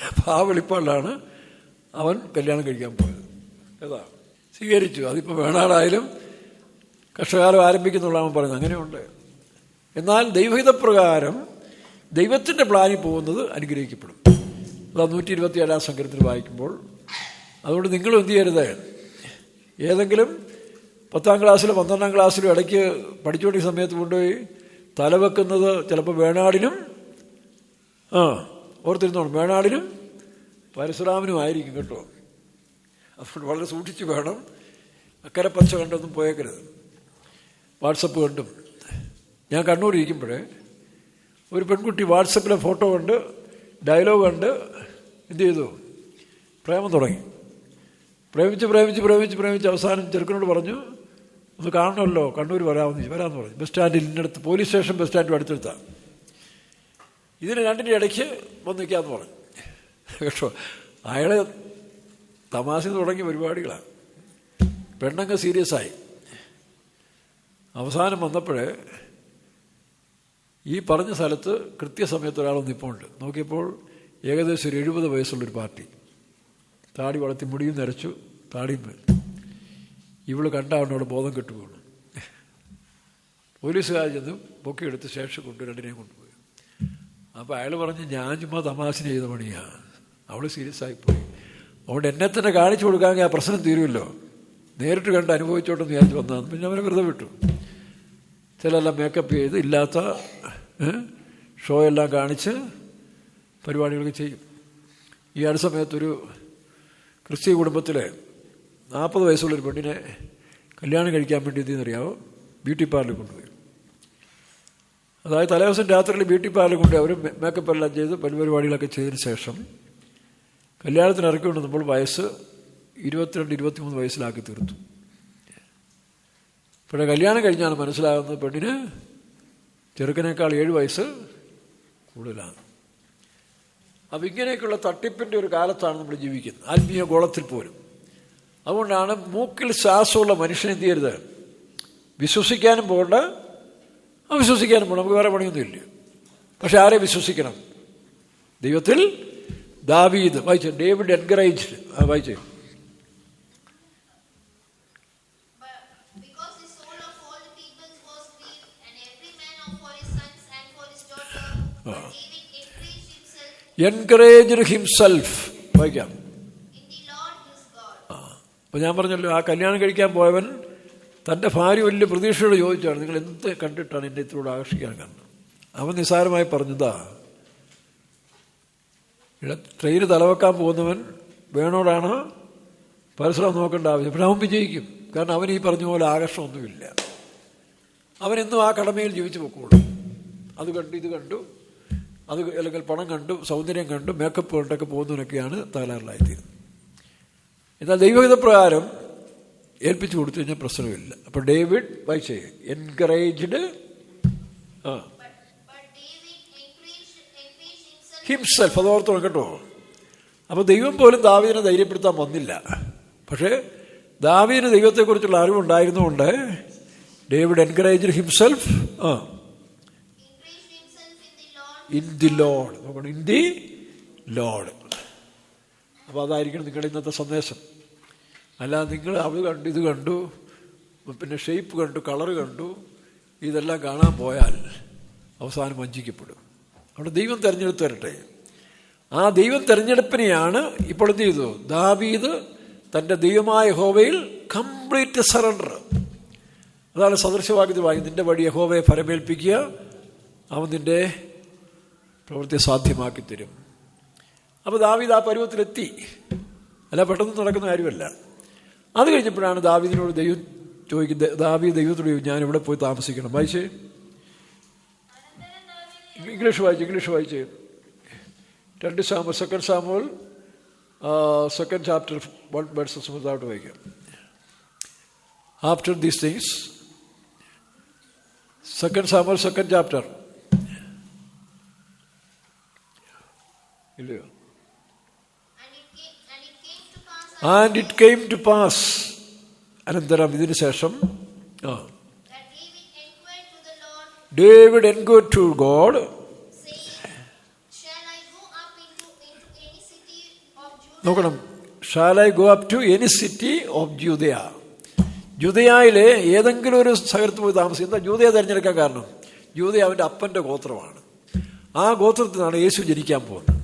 അപ്പം ആ വെളിപ്പാടിലാണ് അവൻ കല്യാണം കഴിക്കാൻ പോയത്. ഏതാ സ്വീകരിച്ചു. അതിപ്പോൾ വേണാടായാലും കഷ്ടകാലം ആരംഭിക്കുന്നുള്ള അവൻ പറയുന്നത്. അങ്ങനെയുണ്ട്. എന്നാൽ ദൈവഹിതപ്രകാരം ദൈവത്തിൻ്റെ പ്ലാനിൽ പോകുന്നത് അനുഗ്രഹിക്കപ്പെടും. അതാ 127 സങ്കീർത്തനത്തിൽ വായിക്കുമ്പോൾ. അതുകൊണ്ട് നിങ്ങളും എന്ത് ചെയ്യരുത്, ഏതെങ്കിലും 10ാം ക്ലാസ്സിലോ 12ാം ക്ലാസ്സിലോ ഇടയ്ക്ക് പഠിച്ചുകൊണ്ടിരിക്കുന്ന സമയത്ത് കൊണ്ടുപോയി തലവെക്കുന്നത് ചിലപ്പോൾ വേണാടിനും ഓർത്തിരുന്നോണം, വേണാടിനും പരശുരാമനും ആയിരിക്കും കേട്ടോ. അതുകൊണ്ട് വളരെ സൂക്ഷിച്ച് വേണം. അക്കരെ പച്ച കണ്ടൊന്നും പോയേക്കരുത്. വാട്സപ്പ് കണ്ടും. ഞാൻ കണ്ണൂരിരിക്കുമ്പോഴേ ഒരു പെൺകുട്ടി വാട്സപ്പിലെ ഫോട്ടോ കണ്ട് ഡയലോഗ് കണ്ട് എന്ത് ചെയ്തു, പ്രേമം തുടങ്ങി. പ്രേമിച്ച് അവസാനം ചെറുക്കനോട് പറഞ്ഞു, ഒന്ന് കാണണമല്ലോ, കണ്ണൂർ വരാമെന്ന് പറഞ്ഞു. ബസ് സ്റ്റാൻഡിൽ ഇന്നടുത്ത് പോലീസ് സ്റ്റേഷൻ ബസ് സ്റ്റാൻഡ് അടുത്തെടുത്താണ്. ഇതിന് രണ്ടിൻ്റെ ഇടയ്ക്ക് വന്ന് നിൽക്കാമെന്ന് പറഞ്ഞു കേട്ടോ. അയാളെ തമാശ തുടങ്ങിയ പരിപാടികളാണ്. പെണ്ണങ്ങ് സീരിയസ് ആയി. അവസാനം വന്നപ്പോഴേ ഈ പറഞ്ഞ സ്ഥലത്ത് കൃത്യസമയത്ത് ഒരാളൊന്ന് നിൽപ്പുണ്ട്. നോക്കിയപ്പോൾ ഏകദേശം ഒരു 70 വയസ്സുള്ളൊരു പാർട്ടി. താടി വളർത്തി മുടിയും നരച്ചു, താടിയും വരും. ഇവള് കണ്ടാവണോട് ബോധം കെട്ടുപോകണം. പോലീസുകാർ ചെന്ന് പൊക്കിയെടുത്ത് സ്റ്റേഷൻ കൊണ്ട് രണ്ടിനെയും കൊണ്ടുപോയി. അപ്പോൾ അയാൾ പറഞ്ഞ്, ഞാൻ ചുമ്മാ തമാശ ചെയ്ത പണിയാണ്, അവൾ സീരിയസ് ആയിപ്പോയി. അതുകൊണ്ട് എന്നെ തന്നെ കാണിച്ചു കൊടുക്കാമെങ്കിൽ ആ പ്രശ്നം തീരുമല്ലോ, നേരിട്ട് കണ്ട് അനുഭവിച്ചോട്ടെന്ന് വിചാരിച്ച് വന്നതാണ്. പിന്നെ അവരെ വെറുതെ വിട്ടു. ചിലരെല്ലാം മേക്കപ്പ് ചെയ്ത് ഇല്ലാത്ത ഷോ എല്ലാം കാണിച്ച് പരിപാടികളൊക്കെ ചെയ്യും. ഈ അടുത്ത സമയത്തൊരു ക്രിസ്ത്യൻ കുടുംബത്തിലെ 40 വയസ്സുള്ളൊരു പെണ്ണിനെ കല്യാണം കഴിക്കാൻ വേണ്ടി എന്തെന്നറിയാമോ, ബ്യൂട്ടി പാർലറിൽ കൊണ്ടുപോയി. അതായത് തലേദിവസം രാത്രിയിൽ ബ്യൂട്ടി പാർലറിൽ കൊണ്ടുപോയി അവർ മേക്കപ്പ് എല്ലാം ചെയ്ത് പരിപാടികളൊക്കെ ചെയ്തതിന് ശേഷം കല്യാണത്തിന് ഇറക്കി കൊണ്ടുവന്നപ്പോൾ വയസ്സ് 22-23 വയസ്സിലാക്കി തീർത്തു. പിന്നെ കല്യാണം കഴിഞ്ഞാണ് മനസ്സിലാകുന്നത് പെണ്ണിന് ചെറുക്കനേക്കാൾ 7 വയസ്സ് കൂടുതലാണ്. അപ്പം ഇങ്ങനെയൊക്കെയുള്ള തട്ടിപ്പിൻ്റെ ഒരു കാലത്താണ് നമ്മൾ ജീവിക്കുന്നത്, ആത്മീയ ഗോളത്തിൽ പോലും. അതുകൊണ്ടാണ് മൂക്കിൽ ശ്വാസമുള്ള മനുഷ്യനെ എന്ത് ചെയ്യരുത്, വിശ്വസിക്കാനും പോകണ്ട, അവിശ്വസിക്കാനും പോകണം. നമുക്ക് വേറെ പണിയൊന്നുമില്ല. പക്ഷെ ആരെ വിശ്വസിക്കണം? ദൈവത്തിൽ. ദാവീദ് വായിച്ചു, ഡേവിഡ് എൻകറേജ്ഡ്. വായിച്ചു, എൻകറേജ്ഡ് ഹിംസെൽഫ്. വായിക്കാം. അപ്പോൾ ഞാൻ പറഞ്ഞല്ലോ, ആ കല്യാണം കഴിക്കാൻ പോയവൻ തൻ്റെ ഭാര്യ വലിയ പ്രതീക്ഷയോട് ചോദിച്ചാണ്, നിങ്ങൾ എന്ത് കണ്ടിട്ടാണ് എന്നെ ഇത്രയോട് ആകർഷിക്കാൻ കാരണം? അവൻ നിസ്സാരമായി പറഞ്ഞതാ, ട്രെയിന് തലവെക്കാൻ പോകുന്നവൻ വേണോടാണ് പരസ്പരം നോക്കേണ്ട ആവശ്യം. പക്ഷെ അവൻ വിജയിക്കും. കാരണം അവൻ ഈ പറഞ്ഞ പോലെ ആകർഷണമൊന്നുമില്ല. അവനെന്നും ആ കടമയിൽ ജീവിച്ചു പോയിക്കോളും. അത് കണ്ടു, ഇത് കണ്ടു, അത് അല്ലെങ്കിൽ പണം കണ്ടു, സൗന്ദര്യം കണ്ടു, മേക്കപ്പ് കണ്ടൊക്കെ പോകുന്നവനൊക്കെയാണ് തകരാറിലായിത്തീരുന്നത്. എന്നാൽ ദൈവഹിതപ്രകാരം ഏൽപ്പിച്ചു കൊടുത്തു കഴിഞ്ഞാൽ പ്രശ്നമില്ല. അപ്പോൾ ഡേവിഡ് വായിച്ചേ, എൻകറേജ്ഡ് ഹിംസെൽഫ്, അതോർത്തോണം കേട്ടോ. അപ്പോൾ ദൈവം പോലും ദാവീദിനെ ധൈര്യപ്പെടുത്താൻ വന്നില്ല. പക്ഷേ ദാവീദിന് ദൈവത്തെക്കുറിച്ചുള്ള അറിവുണ്ടായിരുന്നുകൊണ്ട് David encouraged himself in the Lord. നോക്കണം, ഇൻ ദി ലോർഡ്. അപ്പോൾ അതായിരിക്കണം നിങ്ങളുടെ ഇന്നത്തെ സന്ദേശം. അല്ലാതെ നിങ്ങൾ അത് കണ്ടു, ഇത് കണ്ടു, പിന്നെ ഷേപ്പ് കണ്ടു, കളറ് കണ്ടു, ഇതെല്ലാം കാണാൻ പോയാൽ അവസാനം വഞ്ചിക്കപ്പെടും. അവിടെ ദൈവം തിരഞ്ഞെടുത്ത് തരട്ടെ. ആ ദൈവം തിരഞ്ഞെടുപ്പിനെയാണ് ഇപ്പോൾ എന്ത് ചെയ്തു? ദാവീദ് തൻ്റെ ദൈവമായ യഹോവയിൽ കംപ്ലീറ്റ് സറണ്ടർ. അതാണ് സദൃശവാക്യത്തിൽ വായിക്കുന്നത്, നിന്റെ വഴി യഹോവയെ ഫലമേൽപ്പിക്കുക, അവൻ നിന്റെ പ്രവൃത്തി സാധ്യമാക്കി തരും. അപ്പോൾ ദാവീദ് ആ പരുവത്തിലെത്തി. അല്ല പെട്ടെന്ന് നടക്കുന്ന കാര്യമല്ല. അത് കഴിഞ്ഞപ്പോഴാണ് ദാവീദിനോട് ദൈവം ചോദിക്കുന്നത്, ദാവീദ് ദൈവത്തോട് ചോദിക്കും, ഞാൻ ഇവിടെ പോയി താമസിക്കണം. വായിച്ചേ, ഇംഗ്ലീഷ് വായിച്ചേ. 2 സാമുവേൽ 2nd chapter 1 verses മുതലോട്ട് വായിക്കാം. After these things, 2 Samuel 2nd chapter. ഇല്ലയോ? And it came to pass, അനന്തരം ഇതിന് ശേഷം David enquired to God, നോക്കണം, shall I go up to any city of Judea? ജുദയായിലെ ഏതെങ്കിലും ഒരു സ്ഥലത്ത് പോയി താമസിക്കും. എന്താ ജൂദയ തിരഞ്ഞെടുക്കാൻ കാരണം? ജൂദയ അവൻ്റെ അപ്പൻ്റെ ഗോത്രമാണ്. ആ ഗോത്രത്തിലാണ് യേശു ജനിക്കാൻ പോകുന്നത്.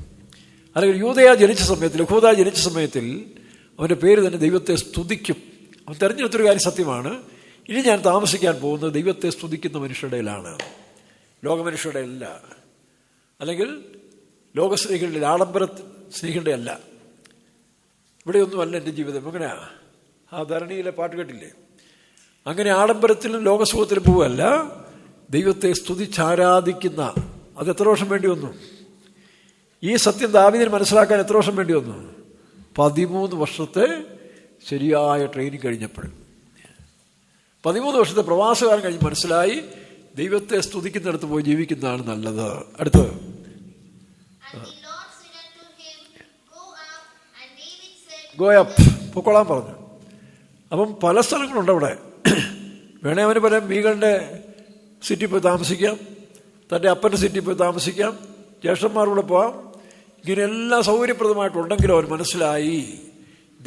അല്ലെങ്കിൽ യൂദയ ജനിച്ച സമയത്തിൽ, യഹൂദ ജനിച്ച സമയത്തിൽ അവൻ്റെ പേര് തന്നെ ദൈവത്തെ സ്തുതിക്കും. അവൻ തിരഞ്ഞെടുത്തൊരു കാര്യം സത്യമാണ്. ഇനി ഞാൻ താമസിക്കാൻ പോകുന്നത് ദൈവത്തെ സ്തുതിക്കുന്ന മനുഷ്യരുടെ ഇടയിലാണ്, ലോകമനുഷ്യരുടെ അല്ല, അല്ലെങ്കിൽ ലോകസ്നേഹികളുടെ, ആഡംബര സ്നേഹികളുടെ അല്ല. ഇവിടെയൊന്നുമല്ല എൻ്റെ ജീവിതം. എങ്ങനെയാ? ആ ധരണിയിലെ പാട്ട് കേട്ടില്ലേ? അങ്ങനെ ആഡംബരത്തിലും ലോകസുഖത്തിലും പോവല്ല, ദൈവത്തെ സ്തുതിച്ചാരാധിക്കുന്ന. അത് എത്ര വർഷം വേണ്ടി വന്നു? ഈ സത്യം ദാവീദിന് മനസ്സിലാക്കാൻ എത്ര വർഷം വേണ്ടി വന്നു? 13 വർഷത്തെ ശരിയായ ട്രെയിനിങ് കഴിഞ്ഞപ്പോൾ, 13 വർഷത്തെ പ്രവാസകാലം കഴിഞ്ഞ് മനസ്സിലായി ദൈവത്തെ സ്തുതിക്കുന്നിടത്ത് പോയി ജീവിക്കുന്നതാണ് നല്ലത്. അടുത്തത് ഗോ അപ്പ്, പൊക്കോളാൻ പറഞ്ഞു. അപ്പം പല സ്ഥലങ്ങളുണ്ട് അവിടെ. വേണേ അവന് പല മീകളുടെ സിറ്റി പോയി താമസിക്കാം, തൻ്റെ അപ്പൻ്റെ സിറ്റി പോയി താമസിക്കാം, ജ്യേഷ്ഠന്മാരുടെ പോവാം. ഇങ്ങനെ എല്ലാം സൗകര്യപ്രദമായിട്ടുണ്ടെങ്കിലും അവൻ മനസ്സിലായി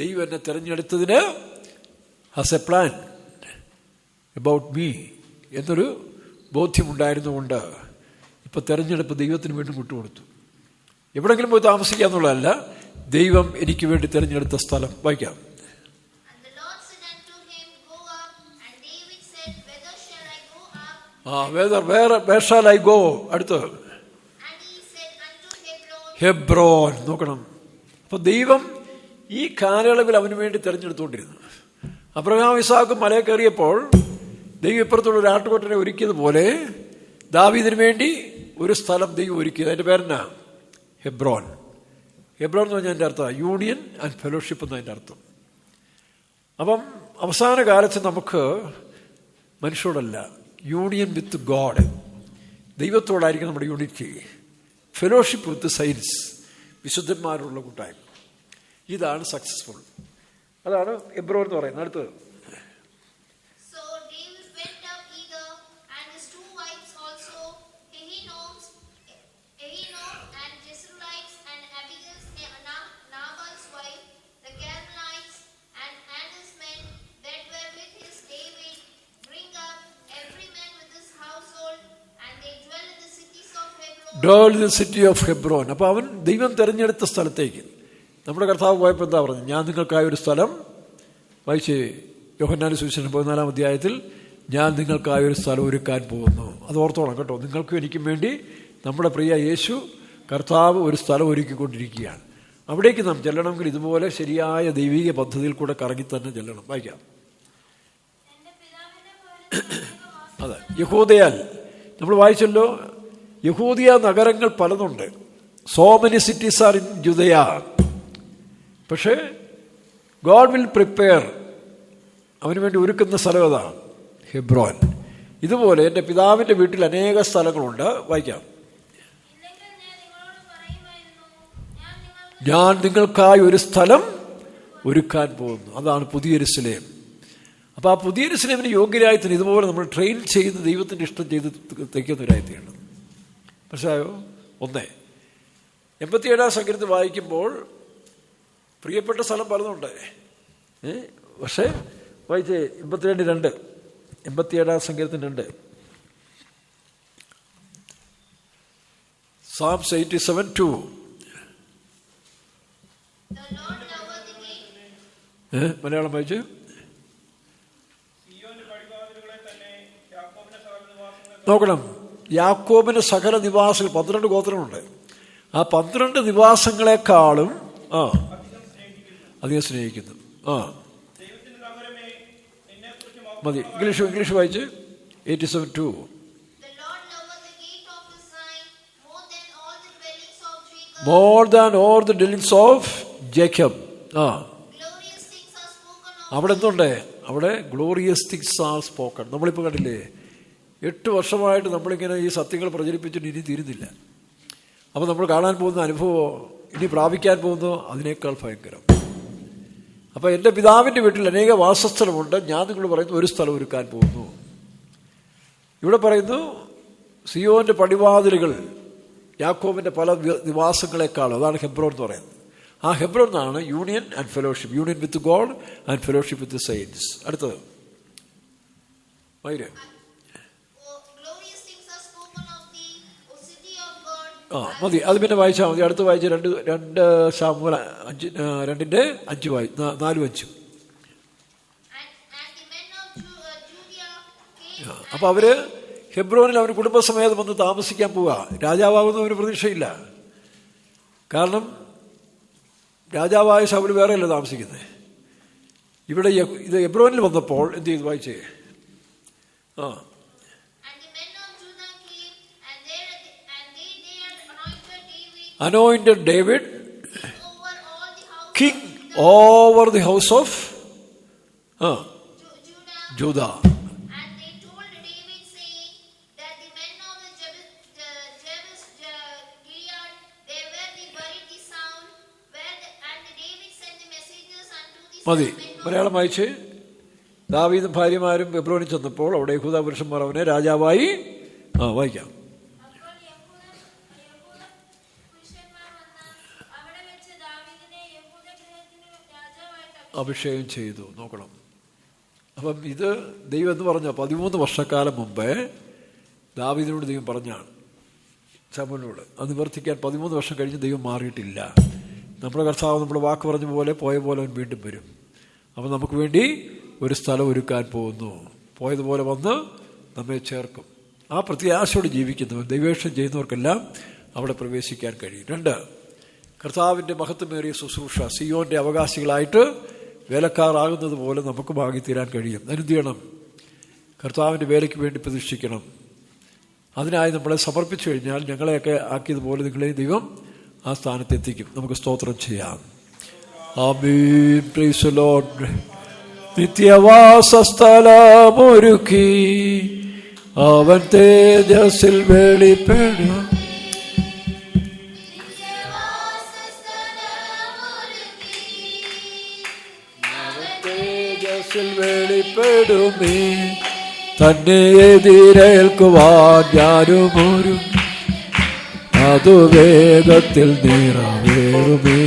ദൈവം എന്നെ തിരഞ്ഞെടുത്തതിന് has a plan about me എന്നൊരു ബോധ്യമുണ്ടായിരുന്നുകൊണ്ട് ഇപ്പം തിരഞ്ഞെടുപ്പ് ദൈവത്തിന് വേണ്ടി വിട്ടുകൊടുത്തു. എവിടെങ്കിലും പോയി താമസിക്കുക എന്നുള്ളതല്ല, ദൈവം എനിക്ക് വേണ്ടി തിരഞ്ഞെടുത്ത സ്ഥലം. വായിക്കാം. Where shall I go? അടുത്ത് ഹെബ്രോൻ. നോക്കണം, അപ്പൊ ദൈവം ഈ കാലയളവിൽ അവന് വേണ്ടി തിരഞ്ഞെടുത്തുകൊണ്ടിരുന്നു. അബ്രഹാം ഇസാഖും മലയിൽ കയറിയപ്പോൾ ദൈവം ഇപ്പുറത്തുള്ള ഒരു ആട്ടുകൊറ്റനെ ഒരുക്കിയതുപോലെ ദാവീദിന് വേണ്ടി ഒരു സ്ഥലം ദൈവം ഒരുക്കിയത്. അതിൻ്റെ പേരെന്നാ? ഹെബ്രോൻ. ഹെബ്രോൻ എന്ന് പറഞ്ഞാൽ എൻ്റെ അർത്ഥം യൂണിയൻ ആൻഡ് ഫെലോഷിപ്പ് എന്നതിൻ്റെ അർത്ഥം. അപ്പം അവസാന കാലത്ത് നമുക്ക് മനുഷ്യരോടല്ല, യൂണിയൻ വിത്ത് ഗോഡ്, ദൈവത്തോടായിരിക്കും നമ്മുടെ യൂണിറ്റി. ഫെലോഷിപ്പ് വിത്ത് സൈൻസ്, വിശുദ്ധന്മാരുള്ള കൂട്ടായ്മ. ഇതാണ് സക്സസ്ഫുൾ. അതാണ് ഹെബ്രോൻ എന്ന് പറയുന്നത്. അടുത്തത് dwell in the city of Hebron. അപ്പോൾ അവൻ ദൈവം തിരഞ്ഞെടുത്ത സ്ഥലത്തേക്ക് നമ്മുടെ കർത്താവ് പോയപ്പോൾ എന്താ പറഞ്ഞു? ഞാൻ നിങ്ങൾക്കായ ഒരു സ്ഥലം, വായിച്ച് യോഹന്നാന്റെ സുവിശേഷം 14-ാം അധ്യായത്തിൽ, ഞാൻ നിങ്ങൾക്കായ ഒരു സ്ഥലം ഒരുക്കാൻ പോകുന്നു. അത് ഓർത്തോളം കേട്ടോ. നിങ്ങൾക്കും എനിക്കും വേണ്ടി നമ്മുടെ പ്രിയ യേശു കർത്താവ് ഒരു സ്ഥലം ഒരുക്കിക്കൊണ്ടിരിക്കുകയാണ്. അവിടേക്ക് നാം ചെല്ലണമെങ്കിൽ ഇതുപോലെ ശരിയായ ദൈവിക പദ്ധതിയിൽ കൂടെ കറങ്ങി തന്നെ ചെല്ലണം. വായിക്കാം. അതെ, യഹൂദയാൽ നമ്മൾ വായിച്ചല്ലോ, യഹൂദിയ നഗരങ്ങൾ പലതുണ്ട്. So many cities are in Judea. പക്ഷേ ഗോഡ് വിൽ പ്രിപ്പയർ, അവന് വേണ്ടി ഒരുക്കുന്ന സ്ഥലം അതാണ് ഹെബ്രോൻ. ഇതുപോലെ എൻ്റെ പിതാവിൻ്റെ വീട്ടിൽ അനേക സ്ഥലങ്ങളുണ്ട്. വായിക്കാം. ഞാൻ നിങ്ങൾക്കായി ഒരു സ്ഥലം ഒരുക്കാൻ പോകുന്നു. അതാണ് പുതിയ യെരൂശലേം. അപ്പോൾ ആ പുതിയ യെരൂശലേമിന് യോഗ്യരായിത്തീരണം ഇതുപോലെ നമ്മൾ ട്രെയിൻ ചെയ്ത് ദൈവത്തിൻ്റെ ഇഷ്ടം ചെയ്ത് തയ്ക്കുന്നവരായിത്തീരണം. മനസ്സിലായോ? 87 സങ്കീർത്തനം വായിക്കുമ്പോൾ പ്രിയപ്പെട്ട സ്ഥലം പലതുണ്ട്. പക്ഷേ വായിച്ചേ 82:2, 87 സങ്കീർത്തനം 2. Psalms 87:2. മലയാളം വായിച്ച്. നോക്കണം, യാക്കോബിന് സകല നിവാസികൾ 12 ഗോത്രങ്ങളുണ്ട്. ആ 12 നിവാസങ്ങളെക്കാളും അധികം സ്നേഹിക്കുന്നു. മതി. ഇംഗ്ലീഷ് വായിച്ച് 87:2. More than all the dwellings of Jacob. അവിടെ എന്തുണ്ട്? അവിടെ ഗ്ലോറിയസ് തിങ്സ് ആർ സ്പോക്കൺ. നമ്മളിപ്പോൾ കണ്ടില്ലേ, 8 വർഷമായിട്ട് നമ്മളിങ്ങനെ ഈ സത്യങ്ങൾ പ്രചരിപ്പിച്ചിട്ട് ഇനി തീരുന്നില്ല. അപ്പോൾ നമ്മൾ കാണാൻ പോകുന്ന അനുഭവം, ഇനി പ്രാപിക്കാൻ പോകുന്നതോ അതിനേക്കാൾ ഭയങ്കരം. അപ്പോൾ എൻ്റെ പിതാവിൻ്റെ വീട്ടിൽ അനേക വാസസ്ഥലമുണ്ട്, ഞാൻ നിങ്ങൾ പറയുന്നു ഒരു സ്ഥലം ഒരുക്കാൻ പോകുന്നു. ഇവിടെ പറയുന്നു സിയോന്റെ പടിവാതിലുകൾ യാക്കോബിൻ്റെ പല നിവാസങ്ങളെക്കാളും, അതാണ് ഹെബ്രോൻ എന്ന് പറയുന്നത്. ആ ഹെബ്രോൻ എന്നാണ് union and fellowship, union with God and fellowship with saints. അടുത്തത് മൈര്. മതി, അത് പിന്നെ വായിച്ചാൽ മതി. അടുത്ത് വായിച്ച് 2 ശമൂവേൽ 5:5 4-5. അപ്പോൾ അവര് ഹെബ്രോനിൽ അവർ കുടുംബസമേതം വന്ന് താമസിക്കാൻ പോവുക. രാജാവാകുന്നവന് പ്രതീക്ഷയില്ല. കാരണം രാജാവായ ശൗൽ വേറെയല്ല താമസിക്കുന്നത്. ഇവിടെ ഇത് ഹെബ്രോനിൽ വന്നപ്പോൾ എന്ത് ചെയ്തു? വായിച്ചേ. Anointed David king over the house of Judah. And they told David, saying that the men of the Jebus Gilead, they were the buried the sound, and David sent the messengers unto the മതി. മലയാളം വായിച്ച്. ദാവീദും ഭാര്യമാരും ഹെബ്രോനിൽ ചെന്നപ്പോൾ അവിടെ യഹൂദ പുരുഷന്മാർ അവനെ രാജാവായി വായിക്കാം. അഭിഷേകം ചെയ്തു. നോക്കണം. അപ്പം ഇത് ദൈവം എന്ന് പറഞ്ഞാൽ 13 വർഷക്കാലം മുമ്പേ ദാവീദിനോട് ദൈവം പറഞ്ഞാണ്, ശമൂവേലിനോട്. അത് നിവർത്തിക്കാൻ 13 വർഷം കഴിഞ്ഞ് ദൈവം മാറിയിട്ടില്ല. നമ്മുടെ കർത്താവ് നമ്മുടെ വാക്ക് പറഞ്ഞ പോലെ പോയ പോലെ അവൻ വീണ്ടും വരും. അപ്പം നമുക്ക് വേണ്ടി ഒരു സ്ഥലം ഒരുക്കാൻ പോകുന്നു. പോയതുപോലെ വന്ന് നമ്മെ ചേർക്കും. ആ പ്രത്യാശയോട് ജീവിക്കുന്നവർ, ദൈവേഷം ചെയ്യുന്നവർക്കെല്ലാം അവിടെ പ്രവേശിക്കാൻ കഴിയും. 2, കർത്താവിൻ്റെ മഹത്വമേറിയ ശുശ്രൂഷ. സിയോന്റെ അവകാശികളായിട്ട് വേലക്കാരാകുന്നത് പോലെ നമുക്ക് ഭാഗിത്തീരാൻ കഴിയും. എന്ത് ചെയ്യണം? കർത്താവിൻ്റെ വേലയ്ക്ക് വേണ്ടി പ്രതിഷ്ഠിക്കണം. അതിനായി നമ്മളെ സമർപ്പിച്ചു കഴിഞ്ഞാൽ ഞങ്ങളെയൊക്കെ ആക്കിയതുപോലെ നിങ്ങളെയും ദൈവം ആ സ്ഥാനത്തെത്തിക്കും. നമുക്ക് സ്തോത്രം ചെയ്യാം. ആമേൻ. Praise the Lord. നിത്യവാസസ്ഥലമൊരുക്കി അവൻ തേജസ്സിൽ വെളിപ്പെടും. വെളിപ്പെടുമേ തന്നെ എതിരേൽക്കുവാൻ ഞാനുമൊരു അതു വേഗത്തിൽ നിറവേറുമേ.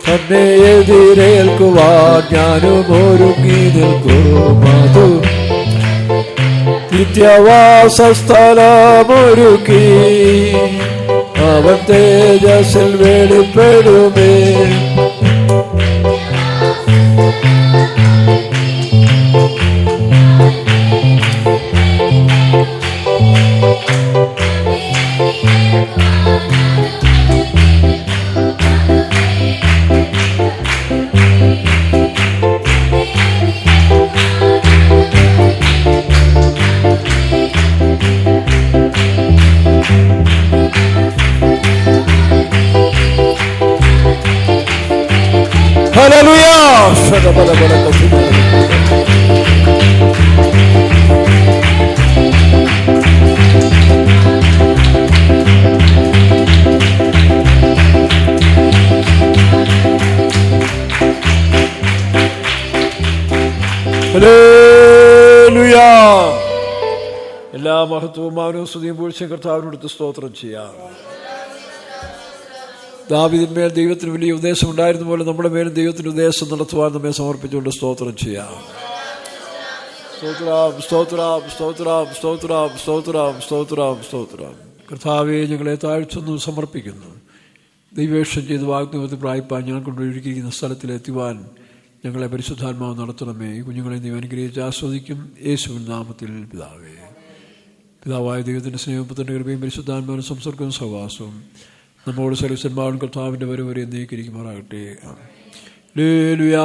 തന്നെ എതിരേൽക്കുവാൻ ഞാനുമൊരുങ്ങി നിൽക്കും. അതു നിത്യവാസസ്ഥലമൊരുക്കി അവൻ തേജസ്സിൽ വെളിപ്പെടുമേ. ഹല്ലേലൂയ. ഹല്ലേലൂയ. എല്ലാ മഹത്വവും മാനവും സ്തുതിയും പൂഴ്ചയും കർത്താവിനോട് സ്തോത്രം ചെയ്യാം. ദാവീദിന്മേൽ ദൈവത്തിന് വലിയ ഉദ്ദേശം ഉണ്ടായിരുന്ന പോലെ നമ്മുടെ മേലും ദൈവത്തിന്റെ ഉദ്ദേശം നടത്തുവാൻ നമ്മെ സമർപ്പിച്ചുകൊണ്ട് സ്തോത്രം ചെയ്യാം. സ്തോത്രം, സ്തോത്രം, സ്തോത്രം, സ്തോത്രം, സ്തോത്രം, സ്തോത്രം, സ്തോത്രം. കർത്താവെ, ഞങ്ങളെ താഴ്ചൊന്നും സമർപ്പിക്കുന്നു. ദൈവേഷം ചെയ്ത് വാഗ്ദത്തത്തിൽ പ്രാപിപ്പാൻ ഞാൻ കൊണ്ടൊരുക്കിയിരിക്കുന്ന സ്ഥലത്തിലെത്തുവാൻ ഞങ്ങളെ പരിശുദ്ധാത്മാവ് നടത്തണമേ. ഈ കുഞ്ഞുങ്ങളെ നീ അനുഗ്രഹിച്ച് ആസ്വദിക്കും. യേശുവിൻ നാമത്തിൽ പിതാവേ. പിതാവായ ദൈവത്തിൻ്റെ സ്നേഹം, പുത്രൻ്റെ കൃപയും പരിശുദ്ധാത്മാവിന്റെ സംസർഗവും സഹവാസവും നമ്മോട് സർവ്വസന്മാരും കർത്താവിൻ്റെ വരവരെ നീക്കിയിരിക്കുമാറാകട്ടെ. ഹല്ലേലൂയ.